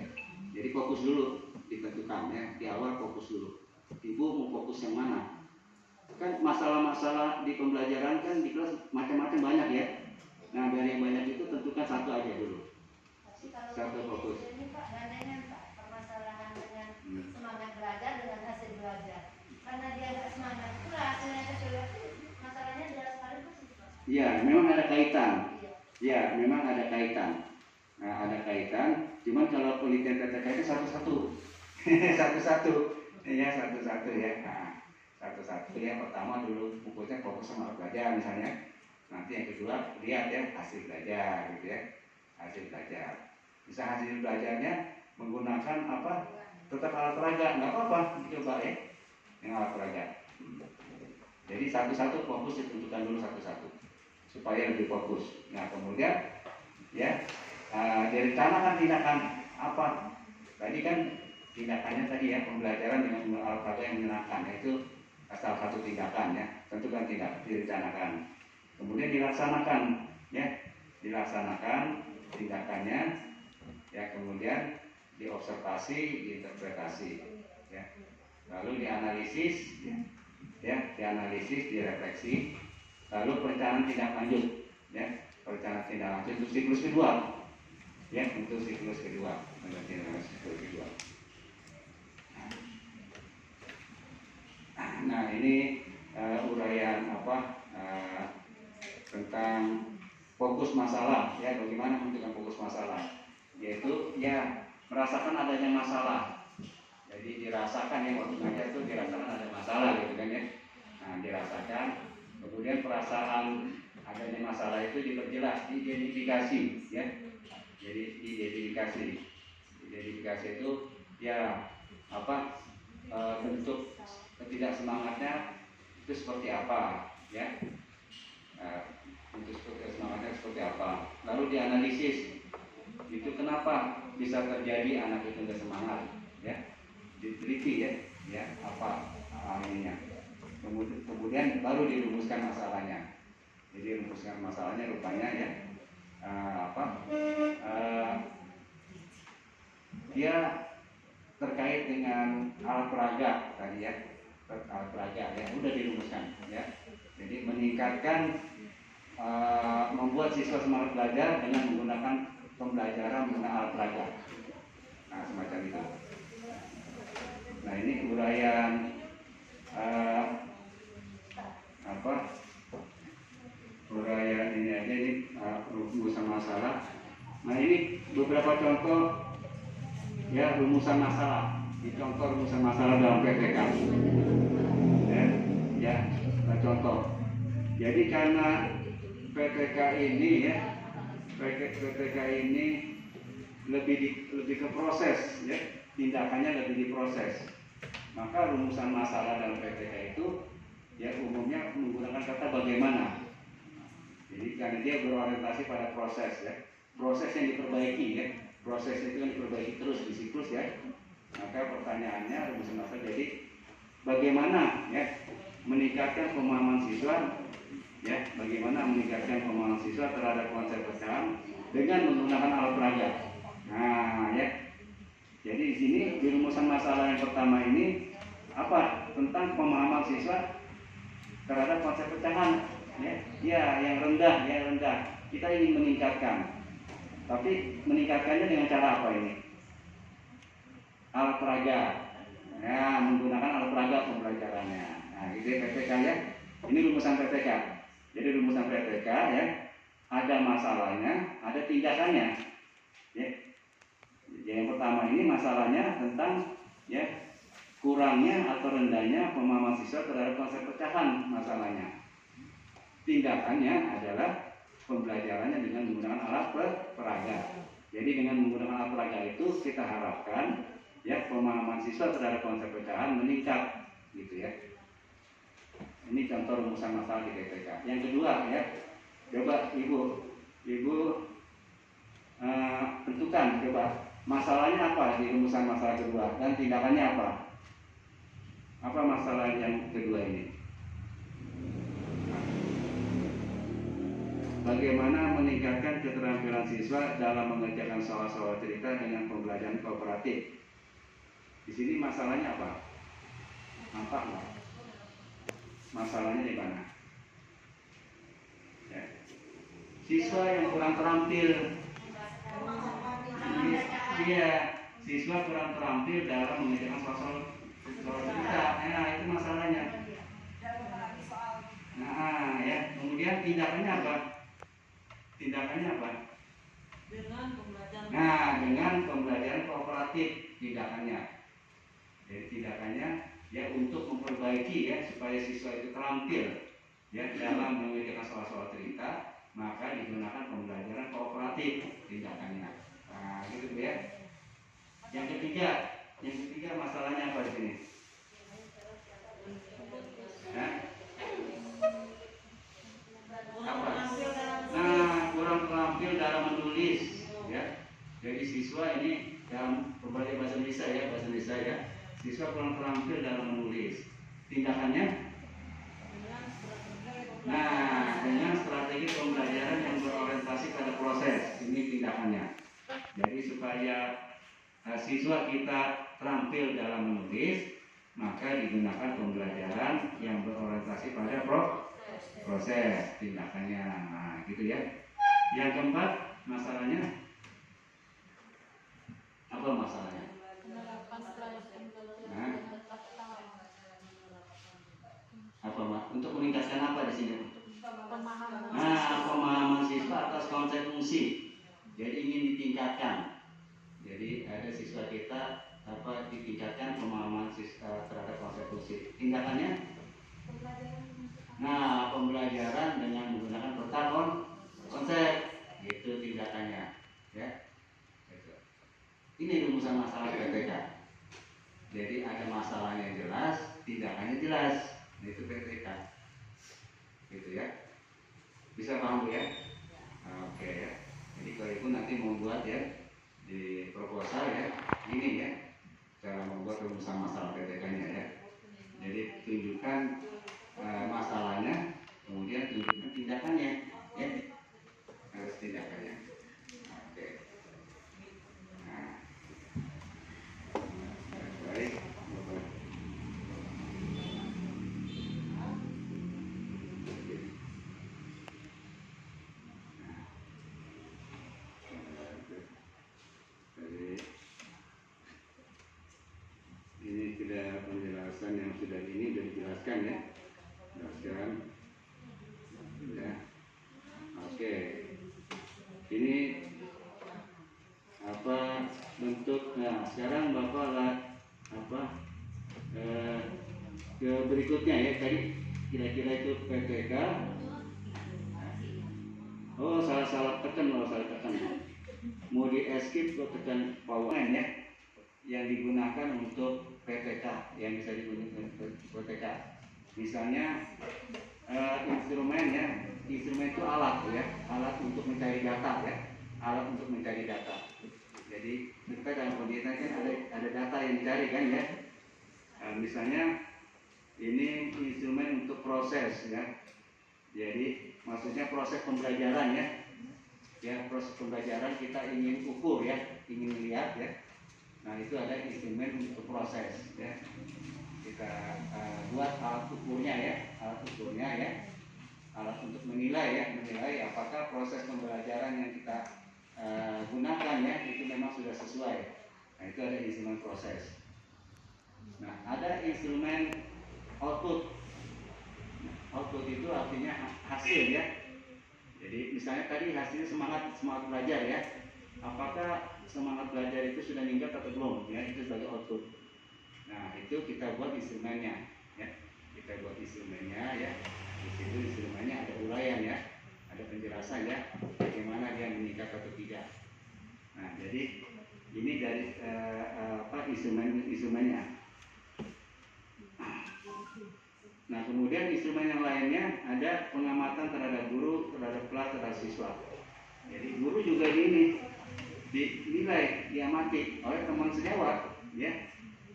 Jadi fokus dulu ditentukan ya, di awal fokus dulu. Ibu mau fokus yang mana? Kan masalah-masalah di pembelajaran kan di kelas macam-macam banyak ya. Nah dari yang banyak itu tentukan satu aja dulu. Satu fokus. Ini Pak, gandengan Pak, permasalahan dengan semangat belajar dengan hasil belajar. Karena dia nggak semangat, itulah hasilnya kesulitan. Masalahnya jelas sekali Pak. Iya, memang ada kaitan. Iya, memang ada kaitan. Nah, ada kaitan. Cuman kalau penelitian PPK itu satu-satu, satu-satu, ya satu-satu ya. Nah, satu-satu ya. Pertama dulu fokusnya fokus sama belajar misalnya. Nanti yang kedua lihat ya hasil belajar gitu ya, hasil belajar. Bisa hasil belajarnya menggunakan apa? Tetap alat peraga, nggak apa-apa, dicoba ya, dengan alat peraga. Jadi satu-satu fokus ditentukan dulu satu-satu supaya lebih fokus. Nah kemudian ya direncanakan tindakan apa? Tadi kan tindakannya tadi ya, pembelajaran dengan alat peraga yang menyenangkan, yaitu salah satu tindakan ya. Tentukan tindakan, direncanakan, kemudian dilaksanakan ya, dilaksanakan tindakannya ya, kemudian diobservasi, diinterpretasi ya, lalu dianalisis ya, dianalisis, direfleksi, lalu perencanaan tindak lanjut ya, perencanaan tindak lanjut untuk siklus kedua ya, untuk siklus kedua, siklus kedua. Nah ini uraian tentang fokus masalah ya, bagaimana menentukan fokus masalah, yaitu ya merasakan adanya masalah. Jadi dirasakan ya, waktu ngajar itu dirasakan ada masalah gitu kan ya. Nah dirasakan, kemudian perasaan adanya masalah itu diperjelas, diidentifikasi ya. Jadi identifikasi itu ya bentuk ketidaksemangatnya itu seperti apa ya, bentuk ketidaksemangatnya seperti apa. Lalu dianalisis, itu kenapa bisa terjadi anak itu tidak semangat ya, diteliti ya apa ininya. Kemudian baru dirumuskan masalahnya. Jadi rumuskan masalahnya rupanya ya dia terkait dengan alat peraga tadi ya, alat peraga ya, udah dirumuskan ya. Jadi meningkatkan membuat siswa semangat belajar dengan menggunakan pembelajaran menggunakan alat peraga. Nah semacam itu. Nah ini uraian uraian ini aja, ini rumusan masalah. Nah ini beberapa contoh ya rumusan masalah. Ini contoh rumusan masalah dalam PPK. Ya contoh. Jadi karena PPK ini ya, PPK ini lebih ke proses ya, tindakannya lebih diproses. Maka rumusan masalah dalam PPK itu ya umumnya menggunakan kata bagaimana. Jadi karena dia berorientasi pada proses ya, proses yang diperbaiki ya, proses itu yang diperbaiki terus di siklus ya. Maka pertanyaannya rumusan masalah jadi bagaimana ya meningkatkan pemahaman siswa ya, bagaimana meningkatkan pemahaman siswa terhadap konsep pecahan dengan menggunakan alat peraga. Nah ya, jadi di sini di rumusan masalah yang pertama ini apa, tentang pemahaman siswa terhadap konsep pecahan ya, yang rendah kita ingin meningkatkan, tapi meningkatkannya dengan cara apa ini? Alat peraga ya, menggunakan alat peraga pembelajarannya. Nah ini PPK ya, ini rumusan PPK. Jadi rumusan PPK ya, ada masalahnya, ada tindakannya ya. Yang pertama ini masalahnya tentang ya kurangnya atau rendahnya pemahaman siswa terhadap konsep pecahan masalahnya. Tindakannya adalah pembelajarannya dengan menggunakan alat peraga. Jadi dengan menggunakan alat peraga itu kita harapkan ya pemahaman siswa terhadap konsep pecahan meningkat gitu ya. Ini contoh rumusan masalah di PTK. Yang kedua ya, coba ibu tentukan coba masalahnya apa di rumusan masalah kedua dan tindakannya apa? Apa masalah yang kedua ini? Bagaimana meningkatkan keterampilan siswa dalam mengerjakan soal-soal cerita dengan pembelajaran kooperatif? Di sini masalahnya apa? Nampak nggak? Masalahnya di mana? Ya. Siswa yang kurang terampil. Iya, siswa kurang terampil dalam mengerjakan soal cerita. Nah, itu masalahnya. Nah, ya. Kemudian tindakannya apa? Tindakannya apa? Dengan pembelajaran kooperatif tindakannya. Jadi tindakannya ya untuk memperbaiki ya supaya siswa itu terampil ya dalam mengerjakan soal-soal cerita, maka digunakan pembelajaran kooperatif tindakannya. Nah, gitu ya. Yang ketiga masalahnya apa di sini? Nah, apa? Nah, kurang terampil dalam menulis ya. Jadi siswa ini dalam pembelajaran bahasa Indonesia ya, siswa kurang terampil dalam menulis. Tindakannya? Nah, dengan strategi pembelajaran yang berorientasi pada proses, ini tindakannya. Jadi supaya siswa kita terampil dalam menulis, maka digunakan pembelajaran yang berorientasi pada proses tindakannya. Nah, gitu ya. Yang keempat, masalahnya apa masalahnya? Nah, apa untuk meningkatkan apa di sini? Pemahaman siswa atas konsep fungsi. Jadi ingin ditingkatkan. Jadi ada siswa kita ditingkatkan pemahaman siswa terhadap konsep fungsi. Tindakannya? Nah, pembelajaran dengan menggunakan peta konsep, itu tindakannya, ya. Ini rumusan masalah PTK. Jadi ada masalahnya jelas, tindakannya jelas, itu PTK, gitu ya. Bisa paham Bu ya? Oke ya. Jadi kalau Ibu nanti mau buat ya di proposal ya, ini ya cara membuat rumusan masalah PTK-nya ya. Jadi tunjukkan masalahnya, kemudian tunjukkan tindakannya, ya harus tindakannya. Oke. Nah, baik. Ini sudah penjelasan yang sudah dijelaskan ya. Jelaskan. Ya. Oke. Ini apa bentuk? Nah, sekarang Bapak lihat ke berikutnya ya. Tadi kira-kira itu PTK. Oh, salah tekan. Mau di escape kok tekan power ya. Yang digunakan untuk PTK, yang bisa digunakan untuk PTK. Misalnya instrumen itu alat ya, alat untuk mencari data ya, alat untuk mencari data. Jadi kita dalam pendidikan kan ada data yang dicari kan ya. Misalnya ini instrumen untuk proses ya. Jadi maksudnya proses pembelajaran ya. Ya, proses pembelajaran kita ingin ukur ya, ingin lihat ya. Nah, itu ada instrumen untuk proses ya. Kita buat alat ukurnya ya, alat untuk menilai apakah proses pembelajaran yang kita gunakan ya itu memang sudah sesuai. Nah, itu ada instrumen proses. Nah, ada instrumen output. Output itu artinya hasil ya. Jadi misalnya tadi hasilnya semangat belajar ya. apakah semangat belajar itu sudah meningkat atau belum, ya, itu sebagai output. Nah, itu kita buat instrumennya, ya, kita buat instrumennya, ya. Di situ instrumennya ada uraian, ya, ada penjelasan, ya, bagaimana dia meningkat atau tidak. Nah, jadi ini dari instrumennya. Nah, kemudian instrumen yang lainnya ada pengamatan terhadap guru, terhadap kelas, terhadap siswa. Jadi guru juga dinilai, diamati oleh teman sejawat, ya.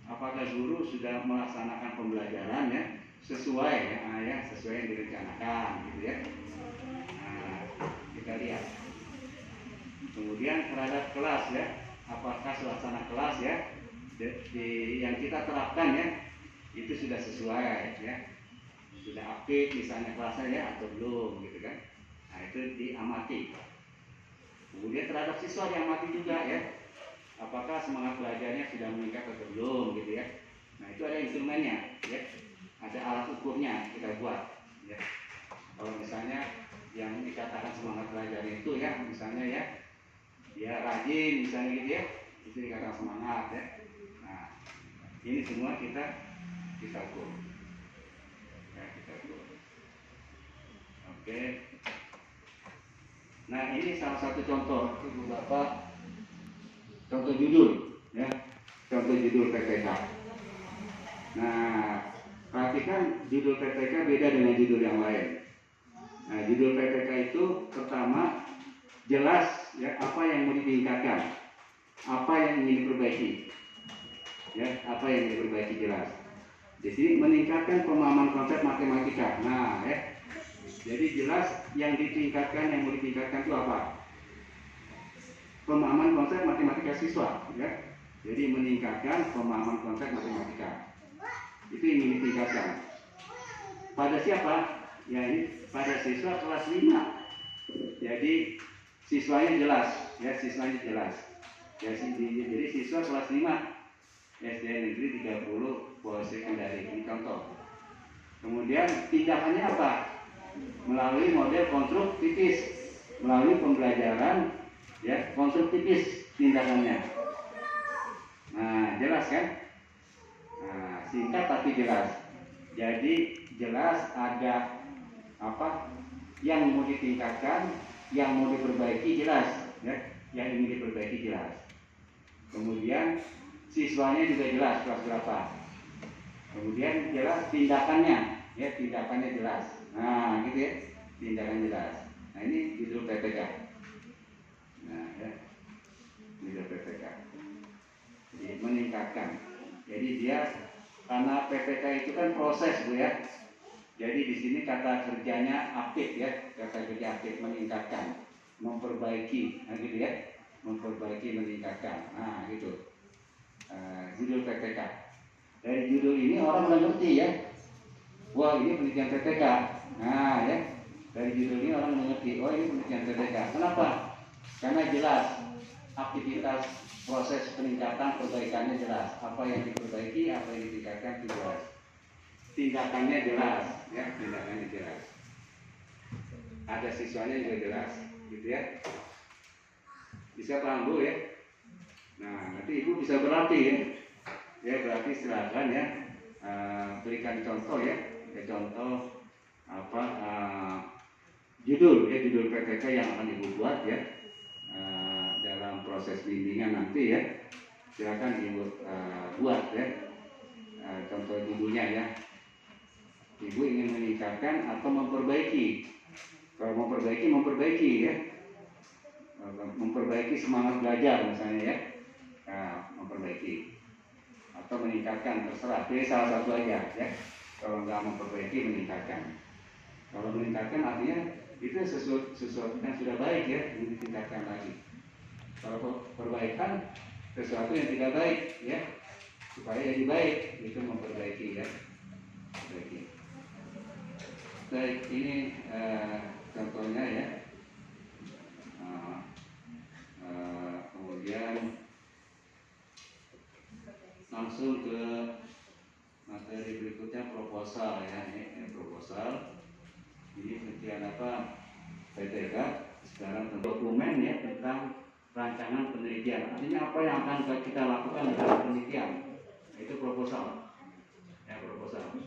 Apakah guru sudah melaksanakan pembelajaran, ya, sesuai, ya, sesuai yang direncanakan, gitu, ya. Nah, kita lihat. Kemudian terhadap kelas, ya, apakah suasana kelas, ya, yang kita terapkan, ya, itu sudah sesuai, ya, sudah aktif misalnya kelasnya, ya, atau belum, gitu kan. Nah, itu diamati. Kemudian terhadap siswa diamati juga, ya, apakah semangat belajarnya sudah meningkat atau belum, gitu, ya. Nah, itu ada instrumennya, ya, ada alat ukurnya kita buat, ya. Kalau misalnya yang dikatakan semangat belajar itu, ya, misalnya, ya, dia rajin misalnya, gitu, ya, itu dikatakan semangat, ya. Nah, ini semua kita ukur, ya, kita ukur. Oke. Nah, ini salah satu contoh, itu beberapa contoh judul, ya, contoh judul PPK. Nah, perhatikan judul PPK beda dengan judul yang lain. Nah, judul PPK itu pertama jelas, ya, apa yang mau ditingkatkan, apa yang ingin diperbaiki, ya, apa yang ingin diperbaiki jelas. Di sini meningkatkan pemahaman konsep matematika. Nah, ya, jadi jelas yang ditingkatkan, yang mau ditingkatkan itu apa? Pemahaman konsep matematika siswa, ya. Jadi meningkatkan pemahaman konsep matematika. Itu yang ingin ditingkatkan. Pada siapa? Ya, ini pada siswa kelas 5. Jadi siswanya jelas, ya, siswanya jelas. Ya, jadi siswa kelas 5 SD Negeri 30 Polsek Kendari, ini contoh. Kemudian tindakannya apa? Melalui model konstruktivis, melalui pembelajaran, ya, konstruktivis tindakannya. Nah, jelas kan? Nah, singkat tapi jelas. Jadi jelas ada apa yang mau ditingkatkan, yang mau diperbaiki jelas, ya, yang ingin diperbaiki jelas. Kemudian siswanya juga jelas kelas berapa. Kemudian jelas tindakannya, ya, tindakannya jelas. Nah, gitu, ya, tindakan jelas. Nah, ini judul PPK. Nah, ya, judul PPK. Jadi meningkatkan. Jadi dia, karena PPK itu kan proses, Bu, ya. Jadi di sini kata kerjanya aktif, ya, kata kerja aktif, meningkatkan, memperbaiki, nah, gitu, ya, memperbaiki, meningkatkan. Nah, gitu. Judul PPK. Dari judul ini orang udah ngerti, ya. Wah, ini penelitian PPK. Nah, ya, dari judul ini orang mengerti. Oh, ini penelitian PPK. Kenapa? Karena jelas aktivitas proses peningkatan perbaikannya jelas. Apa yang diperbaiki, apa yang ditingkatkan itu jelas. Tindakannya jelas, ya, tindakannya jelas. Ada siswanya juga jelas, gitu, ya. Bisa paham, Bu, ya? Nah, nanti Ibu bisa berlatih, ya. Ya, berarti silakan, ya, berikan contoh, ya, contoh apa judul, ya, judul PPK yang akan Ibu buat, ya, dalam proses bimbingan nanti, ya. Silakan Ibu buat, ya, contoh judulnya, ya. Ibu ingin meningkatkan atau memperbaiki. Kalau memperbaiki, ya, memperbaiki semangat belajar misalnya, ya. Nah, memperbaiki atau meningkatkan, terserah, pilih salah satu aja, ya. Kalau nggak memperbaiki, meningkatkan. Kalau meningkatkan artinya itu sesuatu yang sudah baik, ya, ini ditingkatkan lagi. Kalau perbaikan sesuatu yang tidak baik, ya, supaya jadi baik, itu memperbaiki, ya, perbaiki. Baik, ini contohnya, ya. Kemudian langsung ke materi berikutnya, proposal, ya. Ini proposal. Ini penelitian apa? PPK. Sekarang dokumen, ya, tentang rancangan penelitian. Artinya apa yang akan kita lakukan dalam penelitian, itu proposal. Ya, proposal.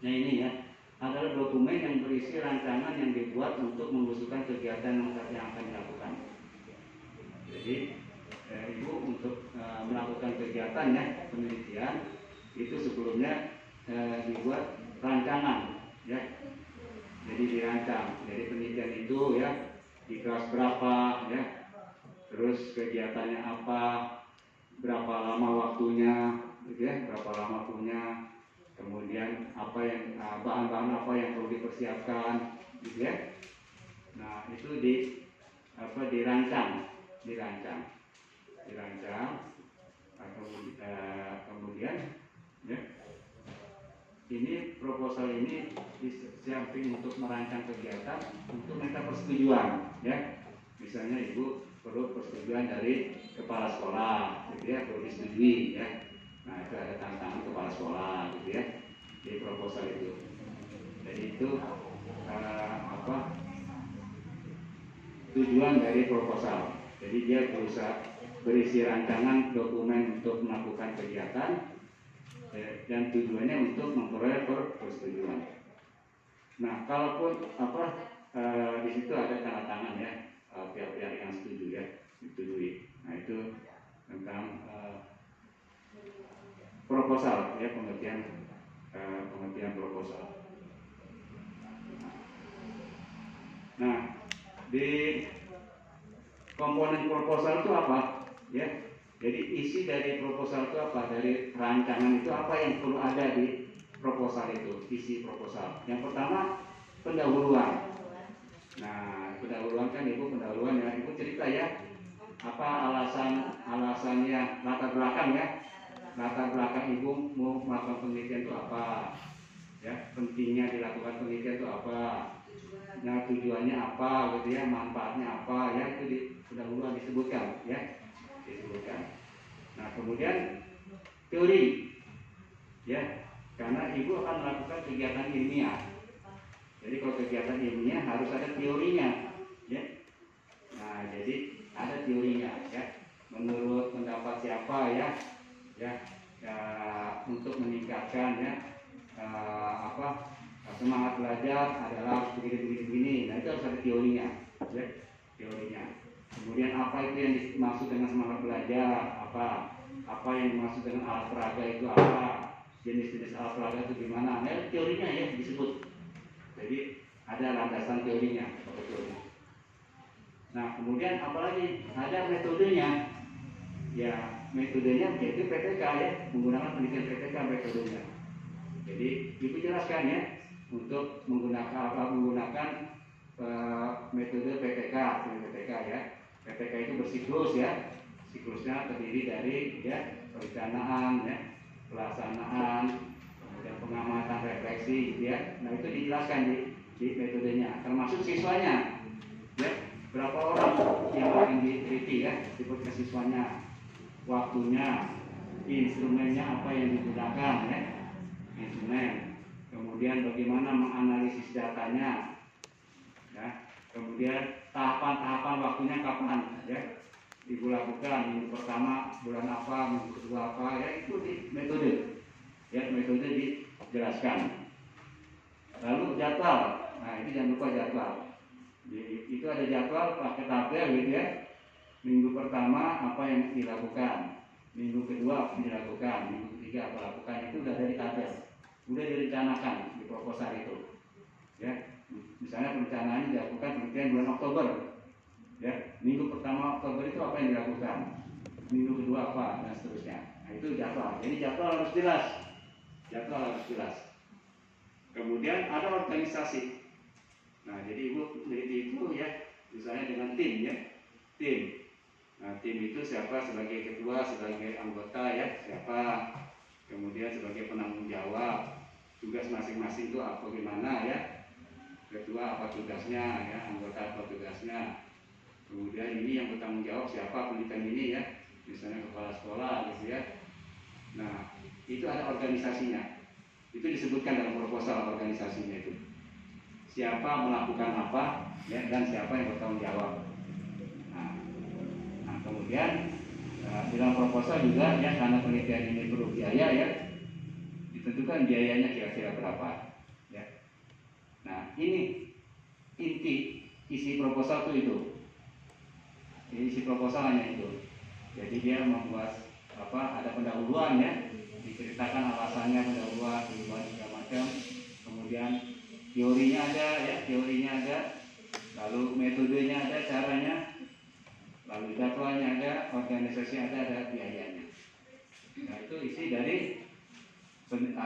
Nah ini ya adalah dokumen yang berisi rancangan yang dibuat untuk mengusulkan kegiatan yang akan dilakukan. Jadi Ibu untuk melakukan kegiatan ya penelitian itu sebelumnya dibuat rancangan ya. Jadi dirancang. Jadi penelitian itu ya di kelas berapa ya, terus kegiatannya apa, berapa lama waktunya, gitu ya, berapa lama waktunya, kemudian apa yang bahan-bahan apa yang perlu dipersiapkan, gitu ya. Nah itu dirancang. Kemudian ya, ini proposal ini di samping untuk merancang kegiatan, untuk minta persetujuan ya. Misalnya Ibu perlu persetujuan dari kepala sekolah, gitu ya, perlu disetujui ya. Nah itu ada tantangan kepala sekolah, gitu ya, di proposal itu. Jadi itu tujuan dari proposal. Jadi dia berusaha berisi rancangan dokumen untuk melakukan kegiatan dan tujuannya untuk memperoleh persetujuan. Nah, kalaupun di situ ada tanda tangan ya, pihak-pihak yang setuju ya, disetujui. Nah itu tentang proposal ya, pengertian proposal. Nah, di komponen proposal itu apa? Ya, jadi isi dari proposal itu apa? Dari rancangan itu apa yang perlu ada di proposal itu? Isi proposal. Yang pertama pendahuluan. Nah, pendahuluan kan Ibu pendahuluan ya. Ibu cerita ya. Apa alasannya, latar belakang ya. Latar belakang Ibu mau melakukan penelitian itu apa? Ya, pentingnya dilakukan penelitian itu apa? Nah, tujuannya apa, gitu ya, manfaatnya apa, ya itu di pendahuluan disebutkan, ya, disebutkan. Nah, kemudian teori, ya, karena Ibu akan melakukan kegiatan ilmiah. Jadi kalau kegiatan ilmiah harus ada teorinya, ya. Nah, jadi ada teorinya, ya. Menurut pendapat siapa, ya, untuk meningkatkan, ya, semangat belajar adalah begini. Nah itu harus ada teorinya, ya, teorinya. Kemudian apa itu yang dimaksud dengan semangat belajar, apa yang dimaksud dengan alat peraga itu apa, jenis-jenis alat peraga itu gimana, nah teorinya ya disebut. Jadi ada landasan teorinya, teori. Nah kemudian apalagi ada metodenya, ya metodenya yaitu PTK ya, menggunakan penelitian PTK metodenya. Jadi Ibu jelaskan ya, untuk menggunakan metode PTK ya. PTK itu bersiklus ya. Siklusnya terdiri dari ya perencanaan ya, pelaksanaan, kemudian pengamatan, refleksi gitu ya. Nah itu dijelaskan di metodenya, termasuk siswanya. Ya, berapa orang yang akan diteliti ya, disebutkan siswanya, waktunya, instrumennya apa yang digunakan ya, instrumen. Kemudian bagaimana menganalisis datanya, ya. Kemudian tahapan-tahapan waktunya kapan, ya, Ibu lakukan. Minggu pertama bulan apa, minggu kedua apa, ya itu di metode, ya metode dijelaskan. Lalu jadwal, nah ini jangan lupa jadwal. Itu ada jadwal pakai tabel gitu ya. Minggu pertama apa yang dilakukan, minggu kedua apa yang dilakukan, minggu ketiga apa lakukan, itu sudah ada di tabel. Sudah direncanakan di proposal itu, ya. Misalnya perencanaan dilakukan penelitian bulan Oktober, ya. Minggu pertama Oktober itu apa yang dilakukan, minggu kedua apa, dan seterusnya. Nah itu jadwal. Jadi jadwal harus jelas. Kemudian ada organisasi. Nah jadi Ibu meneliti itu ya, misalnya dengan tim ya, tim. Nah tim itu siapa sebagai ketua, sebagai anggota ya, siapa. Kemudian sebagai penanggung jawab, tugas masing-masing itu apa gimana ya, ketua apa tugasnya ya, anggota apa tugasnya. Kemudian ini yang bertanggung jawab siapa, penelitian ini ya, misalnya kepala sekolah gitu ya. Nah itu ada organisasinya, itu disebutkan dalam proposal organisasinya itu, siapa melakukan apa ya, dan siapa yang bertanggung jawab. Nah kemudian dalam proposal juga ya, karena penelitian ini perlu biaya ya, ditentukan biayanya kira-kira berapa ya. Nah ini inti isi proposal itu. Isi proposal hanya itu. Jadi dia membuat ada pendahuluan ya, diceritakan alasannya, pendahuluan segala macam. Kemudian teorinya ada, lalu metodenya ada, caranya, lalu jadwalnya ada, organisasi ada biayanya. Nah itu isi dari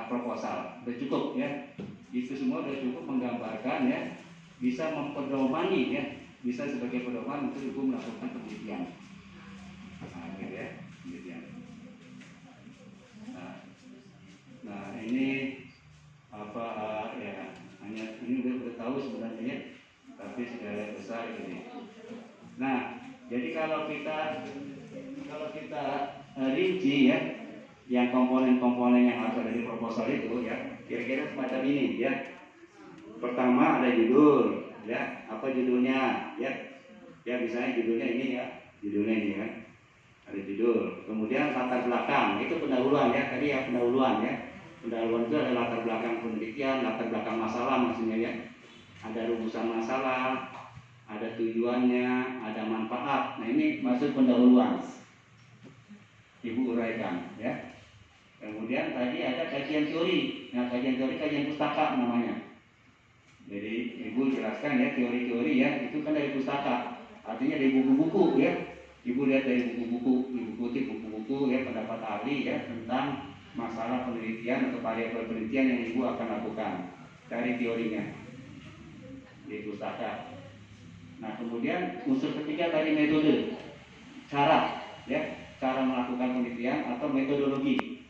proposal. Sudah cukup ya. Itu semua sudah cukup menggambarkan ya, bisa mempedomani ya, bisa sebagai pedoman untuk ibu melakukan penelitian. Nah, gitu ya, penelitian. Nah ini ya, hanya ini udah tahu sebenarnya ya, tapi sudah besar ini. Nah, jadi kalau kita rinci ya, yang komponen-komponen yang harus ada di proposal itu ya, kira-kira semacam ini ya. Pertama ada judul ya, apa judulnya ya, misalnya judulnya ini ya, ada judul. Kemudian latar belakang, itu pendahuluan ya, tadi ya pendahuluan ya. Pendahuluan itu ada latar belakang penelitian, latar belakang masalah maksudnya ya. Ada rumusan masalah, ada tujuannya, ada manfaat. Nah ini masuk pendahuluan. Ibu uraikan ya. Kemudian tadi ada kajian teori. Nah kajian teori, kajian pustaka namanya. Jadi ibu jelaskan ya teori-teori ya, itu kan dari pustaka. Artinya dari buku-buku ya. Ibu lihat dari buku-buku, ibu kutip buku-buku ya, pendapat ahli ya tentang masalah penelitian atau variabel penelitian yang ibu akan lakukan dari teorinya di pustaka. Nah kemudian unsur ketiga tadi metode, cara melakukan penelitian atau metodologi.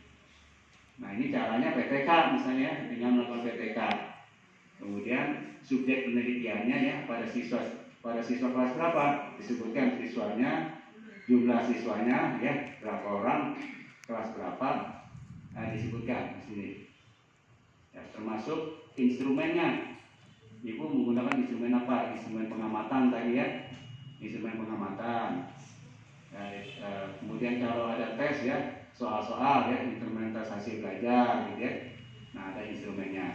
Nah ini caranya PTK misalnya, dengan melakukan PTK. Kemudian subjek penelitiannya ya, pada siswa kelas berapa disebutkan siswanya, jumlah siswanya ya berapa orang, kelas berapa disebutkan di sini. Ya, termasuk instrumennya. Ibu menggunakan instrumen apa? Instrumen pengamatan tadi ya, instrumen pengamatan. Kemudian kalau ada tes ya, soal-soal ya, instrumen tes hasil belajar gitu ya. Nah ada instrumennya.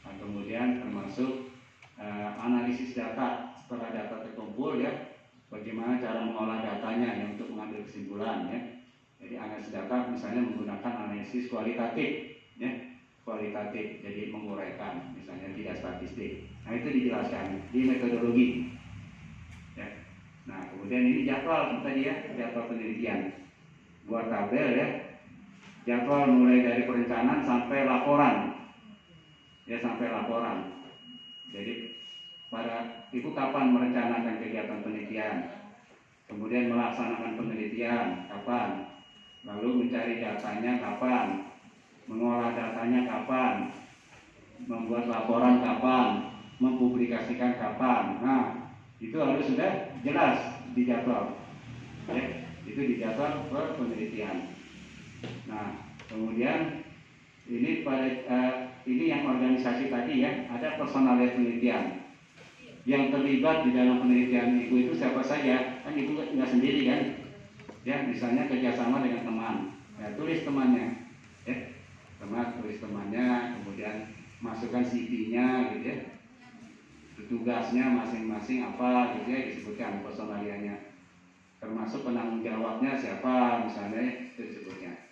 Nah, kemudian termasuk analisis data. Setelah data terkumpul ya, bagaimana cara mengolah datanya ya, untuk mengambil kesimpulan ya. Jadi analisis data misalnya menggunakan analisis kualitatif ya, jadi menguraikan misalnya, tidak statistik. Nah itu dijelaskan di metodologi ya. Nah kemudian ini jadwal tadi ya, jadwal penelitian, buat tabel ya, jadwal mulai dari perencanaan sampai laporan ya, sampai laporan. Jadi pada ibu kapan merencanakan kegiatan penelitian, kemudian melaksanakan penelitian kapan, lalu mencari datanya kapan, mengolah datanya kapan, membuat laporan kapan, mempublikasikan kapan. Nah itu harus sudah jelas di jadwal ya, itu di jadwal penelitian. Nah kemudian ini pada ini yang organisasi tadi ya, ada personalia penelitian yang terlibat di dalam penelitian ibu itu siapa saja, kan ibu nggak sendiri kan ya, misalnya kerjasama dengan teman ya, tulis temannya ya, tulis temannya, kemudian masukkan CV-nya gitu ya, tugasnya masing-masing apa gitu ya, disebutkan personalianya, termasuk penanggung jawabnya siapa misalnya, itu disebutnya.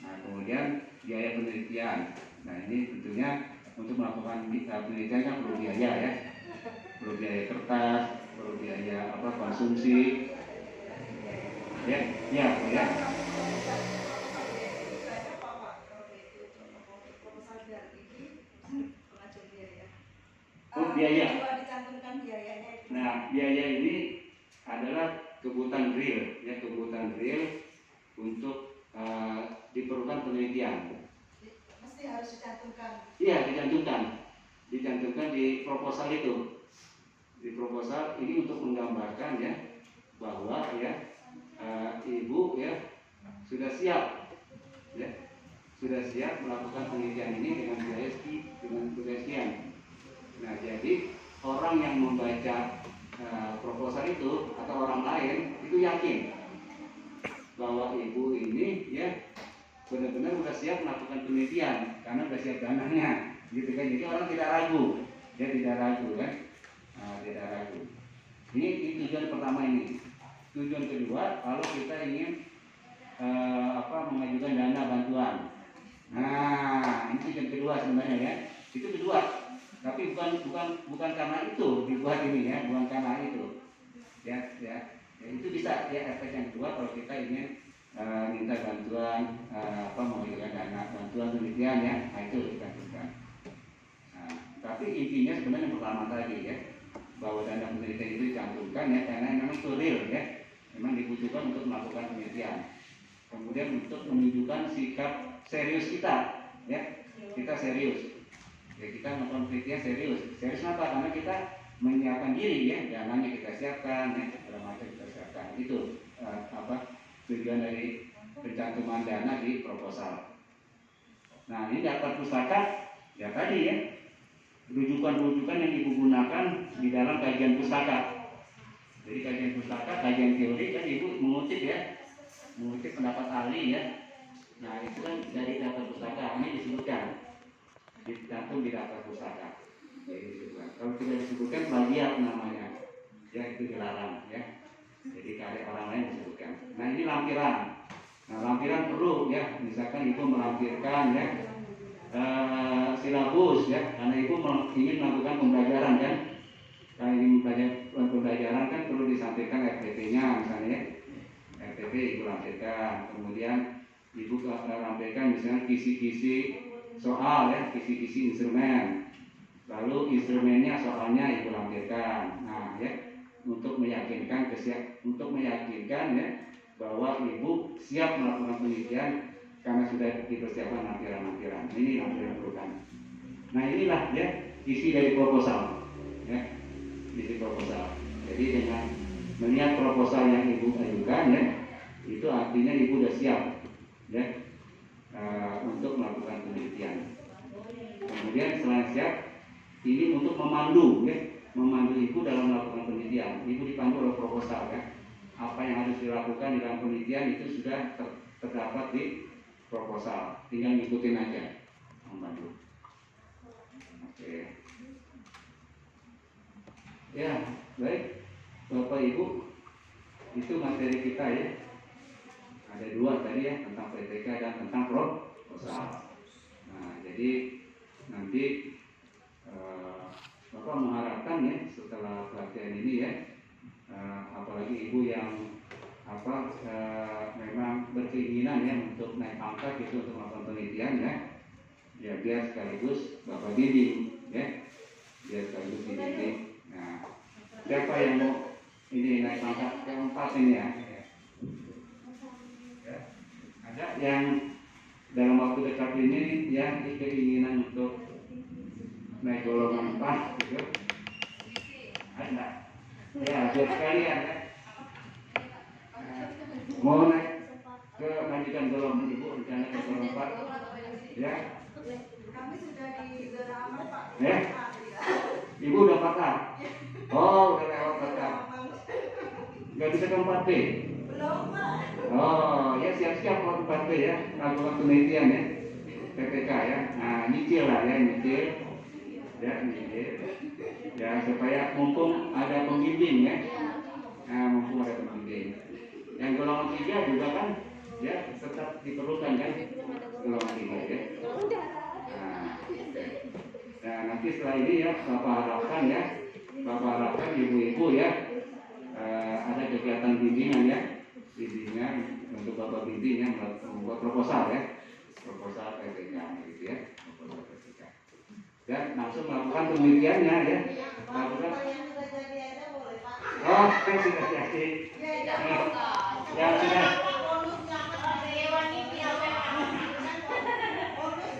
Nah kemudian biaya penelitian. Nah ini tentunya untuk melakukan penelitian kan perlu biaya ya, perlu biaya kertas, perlu biaya konsumsi ya. Biaya. Nah biaya ini adalah kebutuhan real ya, kebutuhan real untuk diperlukan penelitian. Mesti harus dicantumkan. Iya, dicantumkan di proposal itu. Di proposal ini untuk menggambarkan ya bahwa ya ibu ya sudah siap melakukan penelitian ini dengan biaya sekian. Nah, jadi orang yang membaca proposal itu atau orang lain itu yakin bahwa ibu ini ya benar-benar sudah siap melakukan penelitian karena sudah siap dananya, gitu kan. Jadi orang tidak ragu, ya tidak ragu kan, tidak ragu. Ini tujuan pertama ini. Tujuan kedua, kalau kita ingin mengajukan dana bantuan. Nah, ini tujuan kedua sebenarnya ya. Itu kedua. Tapi bukan karena itu dibuat ini ya, bukan karena itu. Ya, itu bisa ya efek yang kedua kalau kita ingin minta bantuan mengajukan dana bantuan penelitian ya, itu kita lakukan. Tapi intinya sebenarnya yang pertama tadi ya, bahwa dana penelitian itu dicantumkan ya karena memang itu real ya, memang dibutuhkan untuk melakukan penelitian. Kemudian untuk menunjukkan sikap serius kita ya, kita serius ya, kita melakukan penelitian serius apa? Karena kita menyiapkan diri ya, dananya kita siapkan ya, segala macam kita siapkan. Itu tujuan dari pencantuman dana di proposal. Nah, ini daftar pustaka ya tadi ya, rujukan-rujukan yang ibu gunakan di dalam kajian pustaka. Jadi kajian pustaka, kajian teori kan ibu mengutip ya, mengutip pendapat ahli ya. Nah, itu kan dari daftar pustaka ini disebutkan, dicantum di daftar pustaka. Jadi, kalau tidak disebutkan plagiat namanya, ya itu dilarang ya. Jadi karya orang lain disebutkan. Nah, ini lampiran. Nah, lampiran perlu ya, misalkan ibu melampirkan ya silabus ya, karena ibu ingin melakukan pembelajaran kan. Kalau ingin pembelajaran kan perlu disampaikan RPP-nya misalnya ya. RPP ibu lampirkan. Kemudian ibu lampirkan misalnya kisi-kisi soal ya, kisi-kisi instrumen. Lalu instrumennya, soalnya ibu lampirkan. Nah, ya, untuk meyakinkan ya bahwa ibu siap melakukan penelitian karena sudah dipersiapkan lampiran-lampiran. Ini lampiran perlukan. Nah, inilah ya isi dari proposal. Ya, isi proposal. Jadi dengan melihat proposal yang ibu ajukan ya, itu artinya ibu sudah siap ya untuk melakukan penelitian. Kemudian selain siap, ini untuk memandu ya, memandu ibu dalam melakukan penelitian. Ibu dipandu oleh proposal ya. Apa yang harus dilakukan di dalam penelitian itu sudah terdapat di proposal. Tinggal ngikutin aja, membantu. Oke. Ya, baik. Bapak Ibu, itu materi kita ya. Ada dua tadi ya, tentang PTK dan tentang proposal. Nah, jadi nanti Bapak mengharapkan ya setelah pelatihan ini ya, apalagi ibu yang memang berkeinginan ya untuk naik pangkat gitu, untuk melakukan penelitian ya biar sekaligus Bapak bimbing ya, biar sekaligus dibimbing. Nah, siapa yang mau ini naik pangkat keempat ini ya? Ada yang dalam waktu dekat ini yang keinginan untuk naik golongan 4 gitu? Ada? Ya, buat sekalian ya. Mau naik ke lanjutan golongan ibu, rencana ke golongan 4 ya? Kami sudah di zona aman Pak. Ya? Ibu udah 4A? Oh, udah lewat 4A. Gak bisa ke 4B? Belum Pak. Oh, ya siap-siap kalau 4B ya, lakukan penelitian ya, PPK ya. Nah, nyicil lah ya, nyicil ya supaya mumpung ada pembimbing ya. Nah, mumpung ada pembimbing. Yang golongan 3 juga kan ya tetap diperlukan kan, golongan 3 ya. Nah, nanti setelah ini ya Bapak harapkan ibu-ibu ya ada kegiatan bimbingan ya, bimbingan untuk Bapak bimbing yang membuat proposal ya, proposal PPK gitu ya, proposal PPK. Dan langsung melakukan penelitiannya ya. Lakukan. Oh, kan sudah jadi. Yang sudah.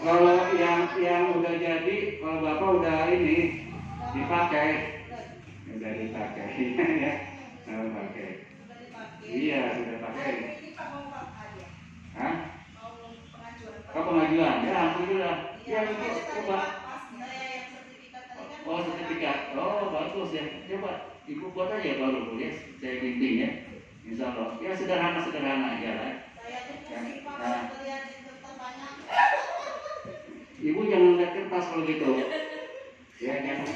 Kalau yang udah jadi, kalau Bapak udah ini dipakai, udah dipakai ya, pakai. Iya, sudah pakai. Hah? Oh, pengajuan. Ya, alhamdulillah. Ya, coba. Oh, sertifikat. Oh, bagus ya. Coba ibu buat aja baru Bu ya, saya bimbing ya. Insya Allah, ya sederhana aja lah. Ibu jangan lihat kertas kalau gitu. Ya jangan.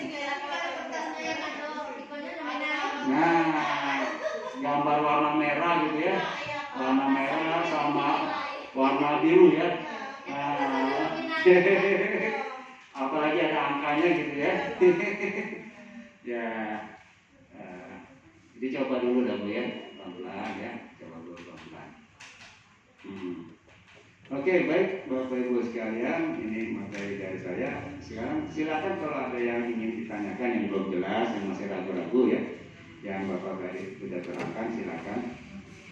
Nah, gambar warna merah gitu ya, warna merah sama warna biru ya. Nah, apalagi ada angkanya gitu ya. Ya, jadi coba dulu dah Bu ya, pelan-pelan ya, coba dulu pelan-pelan. Oke, baik Bapak Ibu sekalian, ini materi dari saya. Sekarang silakan kalau ada yang ingin ditanyakan yang belum jelas, yang masih ragu-ragu ya, yang Bapak tadi sudah terangkan, silakan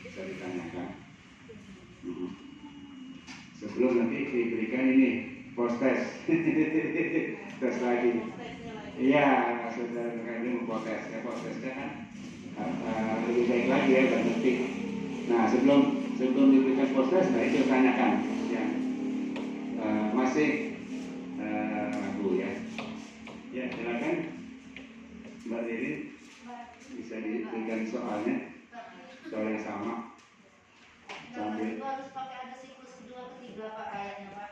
bisa ditanyakan. Sebelum nanti diberikan ini post test, tes lagi. Iya, saudara ini mau tes, ya post testnya kan lebih baik lagi ya, dan ngerti. Nah, sebelum diberikan post test, nah itu tanyakan yang masih ragu ya. Ya, silakan Mbak Riri, bisa diberikan soalnya, soal yang sama. Sambil harus pakai ada siklus kedua ketiga Pak kayaknya Pak.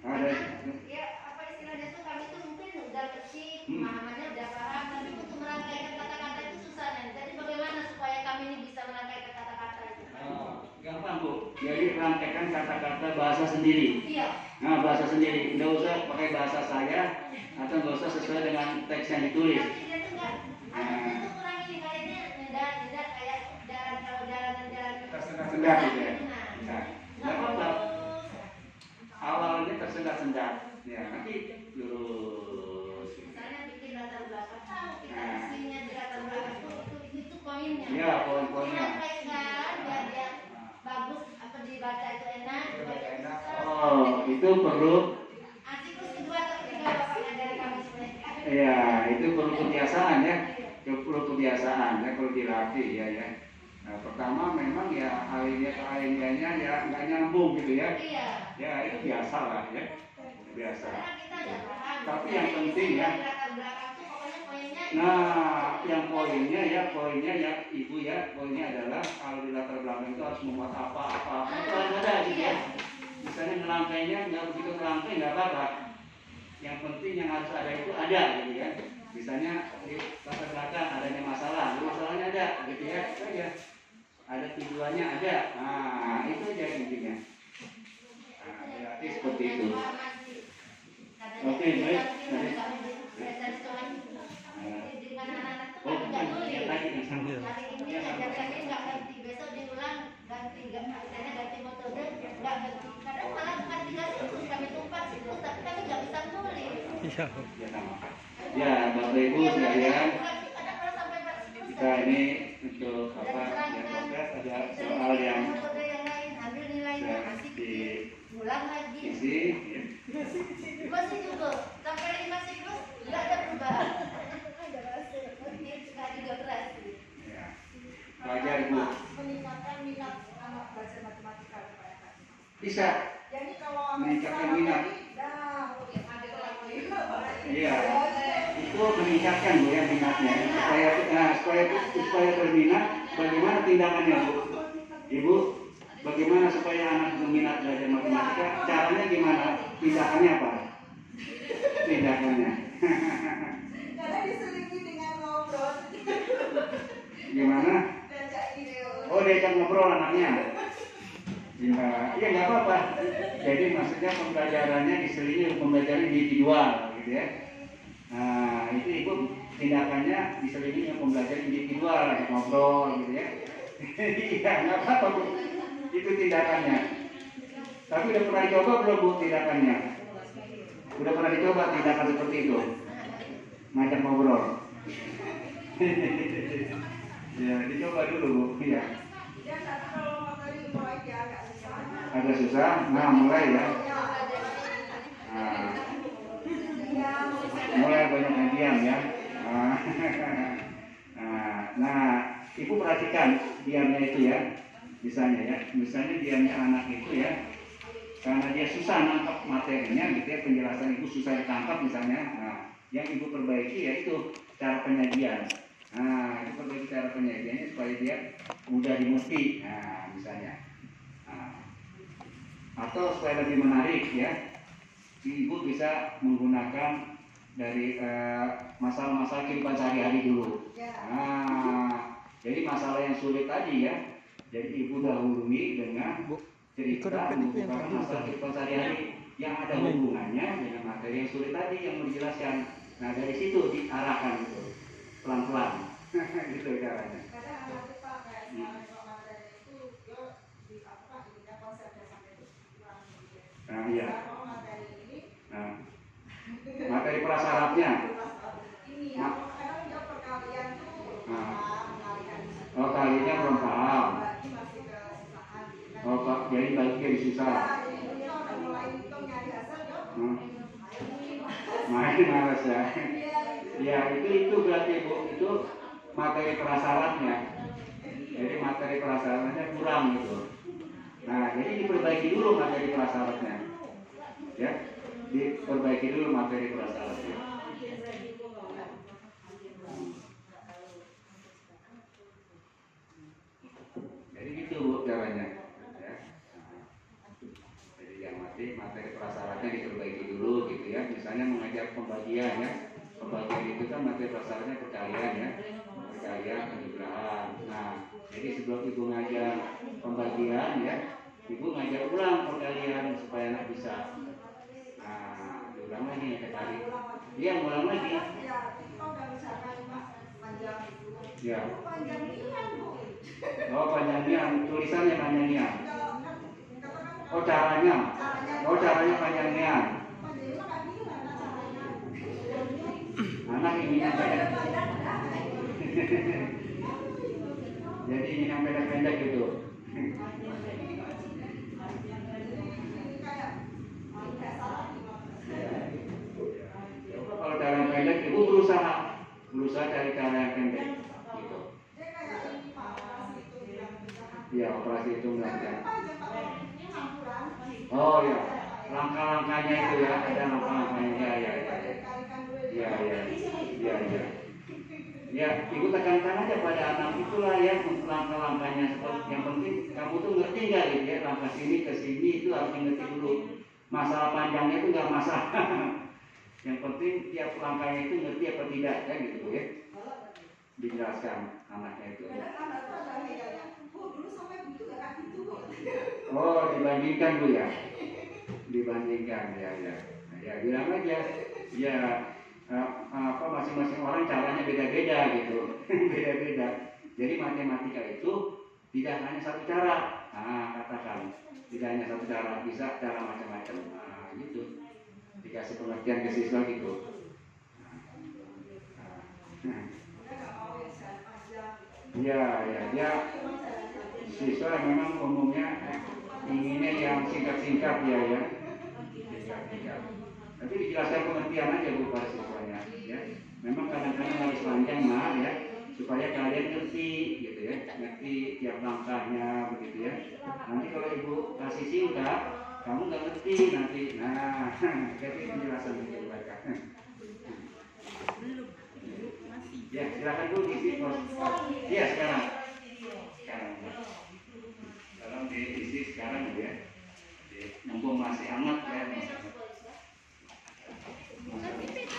Ada. Ya apa istilahnya tuh kami tuh mungkin udah kecil, pemahamannya udah paham, tapi untuk merangkaikan kata-kata itu susah nih. Jadi bagaimana supaya kami ini bisa merangkaikan kata-kata itu? Gampang Bu. Jadi rangkaikan kata-kata bahasa sendiri. Iya. Nah, bahasa sendiri. Nggak usah pakai bahasa saya atau nggak usah sesuai dengan teks yang ditulis. Tapi dia tuh nggak, artinya tuh kurang ini kayaknya nyedak kayak jalan kalau jalan. Tersendat gitu ya. Nah, nggak apa-apa. Awalnya tersendat-sendat. Ya, nanti lurus. Misalnya bikin latar belakang, tahu kita isinya di latar belakang itu poinnya. Iya, poin-poinnya. Sampaikan biar dia bagus, apa dibaca itu enak, dibaca enak. Oh, itu perlu. Siklus kedua atau ketiga Bapak dari kami sebenarnya. Iya, itu perlu kebiasaan ya. Perlu kebiasaan ya, perlu dilatih ya. Nah, pertama memang ya alinea ya nggak nyambung gitu ya. Iya. Ya itu biasa lah ya, biasa. Kita udah paham. Tapi yang penting ya. Latar belakang tuh pokoknya poinnya. Nah, yang poinnya ya ibu ya, poinnya adalah kalau di latar belakang itu harus membuat apa itu harus ada gitu ya. Misalnya ngelangkainya nggak begitu ngelangkai nggak apa-apa. Yang penting yang harus ada itu ada gitu ya. Misalnya di latar belakang adanya masalahnya ada gitu ya, itu aja. Ada tujuannya ada, nah itu aja intinya. Nah, berarti seperti itu. Oke, baik. Oh, yang tadi yang sambil. Hari ini ajarkannya nggak ganti, besok diulang ganti metode nggak ganti. Kadang malah ganti siklus kami tumpah siklus, tapi kami nggak bisa nulis. Iya. Ya, Bapak Ibu sekalian, kita ini untuk apa? Ya, proses ada soal yang metode yang lain, ambil nilainya masih diulang lagi. isi. Ya. Masih juga sampai 5 siklus nggak ada perubahan. Nggak juga berhasil. Ya. Belajar Bu. Meningkatkan minat anak belajar matematika supaya kan. Bisa. Jadi kalau Meningkatkan minat. ada Iya. Itu meningkatkan Bu ya minatnya. Supaya berminat, bagaimana tindakannya Bu? Ibu, bagaimana supaya anak berminat belajar matematika? Caranya gimana? Tindakannya apa? Tindakannya. karena diselingi dengan ngobrol. Gimana? Diajak video. Oh, diajak ngobrol anaknya. Ya, iya nggak apa-apa. Jadi maksudnya pembelajarannya diselingi pembelajaran individual, gitu ya. Nah, itu ibu tindakannya diselingi dengan pembelajaran individual, ajak ngobrol, gitu ya. Iya, nggak apa-apa Bu. Itu tindakannya. Tapi udah pernah dicoba belum Bu tindakannya? Udah pernah dicoba tindakan seperti itu? Ngajak ngobrol. Ya, dicoba dulu Bu. Iya. Ya, tapi kalau materi mulai dia agak susah. Agak susah. Nah, mulai ya. Nah, mulai banyak yang diam ya. Nah, ibu perhatikan diamnya itu ya. Misalnya diamnya anak itu ya. Karena dia susah nangkap materinya, gitu ya, penjelasan ibu susah ditangkap misalnya. Nah, yang ibu perbaiki yaitu cara penyajian. Nah, itu perbaiki cara penyajiannya supaya dia mudah dimengerti. Nah, misalnya. Nah, atau supaya lebih menarik ya, ibu bisa menggunakan dari masalah-masalah kehidupan sehari-hari dulu. Nah, jadi masalah yang sulit tadi ya, jadi ibu dahului dengan cerita membukakan masalah kehidupan sehari-hari yang ada hubungannya dengan materi yang sulit tadi yang menjelaskan. Nah, dari situ diarahkan gitu, pelan-pelan. Gitu caranya. Kadang anak kita kayak sekarang kalau materi itu dia di apa ininya konsepnya sampai itu kurang gitu. Nah, iya. Kalau materi ini Nah, materi prasyaratnya. Ini ya, kadang dia perkalian tuh mengalikan. Oh, kalinya belum paham. Bagi masih kesusahan. Oh, Pak, jadi bagi jadi susah. Jadi kita udah mulai hitung nyari hasil, yuk. Main malas ya. Ya, itu berarti Bu, itu materi prasyaratnya. Jadi materi prasyaratnya kurang gitu. Nah, jadi diperbaiki dulu materi prasyaratnya. Ya, diperbaiki dulu materi prasyaratnya. Jadi gitu Bu caranya. Ya. Jadi yang materi prasyaratnya diperbaiki dulu gitu ya. Misalnya mengajar pembagian ya. Pembagian itu kan materi prasyaratnya perkalian ya. Perkalian penjumlahan. Nah, jadi sebelum ibu ngajar pembagian ya, ibu ngajar ulang perkalian supaya anak bisa. Nah, diulang lagi ya kali. Iya, ulang lagi. Ya, kita udah misalkan panjang itu. Ya. Panjang ini kan Bu. Oh, panjangnya, tulisannya panjangnya. Oh, caranya. Oh, caranya panjangnya. Anak inginnya pendek. Jadi ingin yang pendek-pendek gitu. Kalau cara yang pendek, ibu berusaha cari cara yang pendek. Gitu. Iya, operasi itu enggak. Oh ya, langkah-langkahnya itu ya, ada langkah-langkahnya ya. Ya, ibu tekankan aja pada anak itulah ya langkah-langkahnya. Yang penting kamu tuh ngerti nggak gitu ya, langkah sini ke sini itu harus ngerti dulu. Masalah panjangnya itu nggak masalah. Yang penting tiap langkahnya itu ngerti apa tidak kan gitu ya. Dijelaskan anaknya itu. Oh, dibandingkan Bu ya. Dibandingkan ya. Ya bilang aja. Ya masing-masing orang caranya beda-beda gitu. Beda-beda. Jadi matematika itu tidak hanya satu cara. Nah, katakan tidak hanya satu cara, bisa cara macam-macam. Nah, gitu. Dikasih pengertian ke siswa gitu. Ya, dia siswa memang umumnya inginnya yang singkat-singkat ya. Singkat. Tapi dijelaskan pengertian aja Bu pada siswanya ya. Memang kadang-kadang harus panjang ya, supaya kalian ngerti gitu ya, ngerti tiap langkahnya begitu ya. Nanti kalau Ibu kasih singkat, kamu nggak ngerti nanti. Nah, jadi penjelasan itu mereka. Ya, silakan Bu isi pos. Iya sekarang diisi sekarang ya. Mumpung masih hangat ya.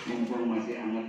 Mumpung masih hangat.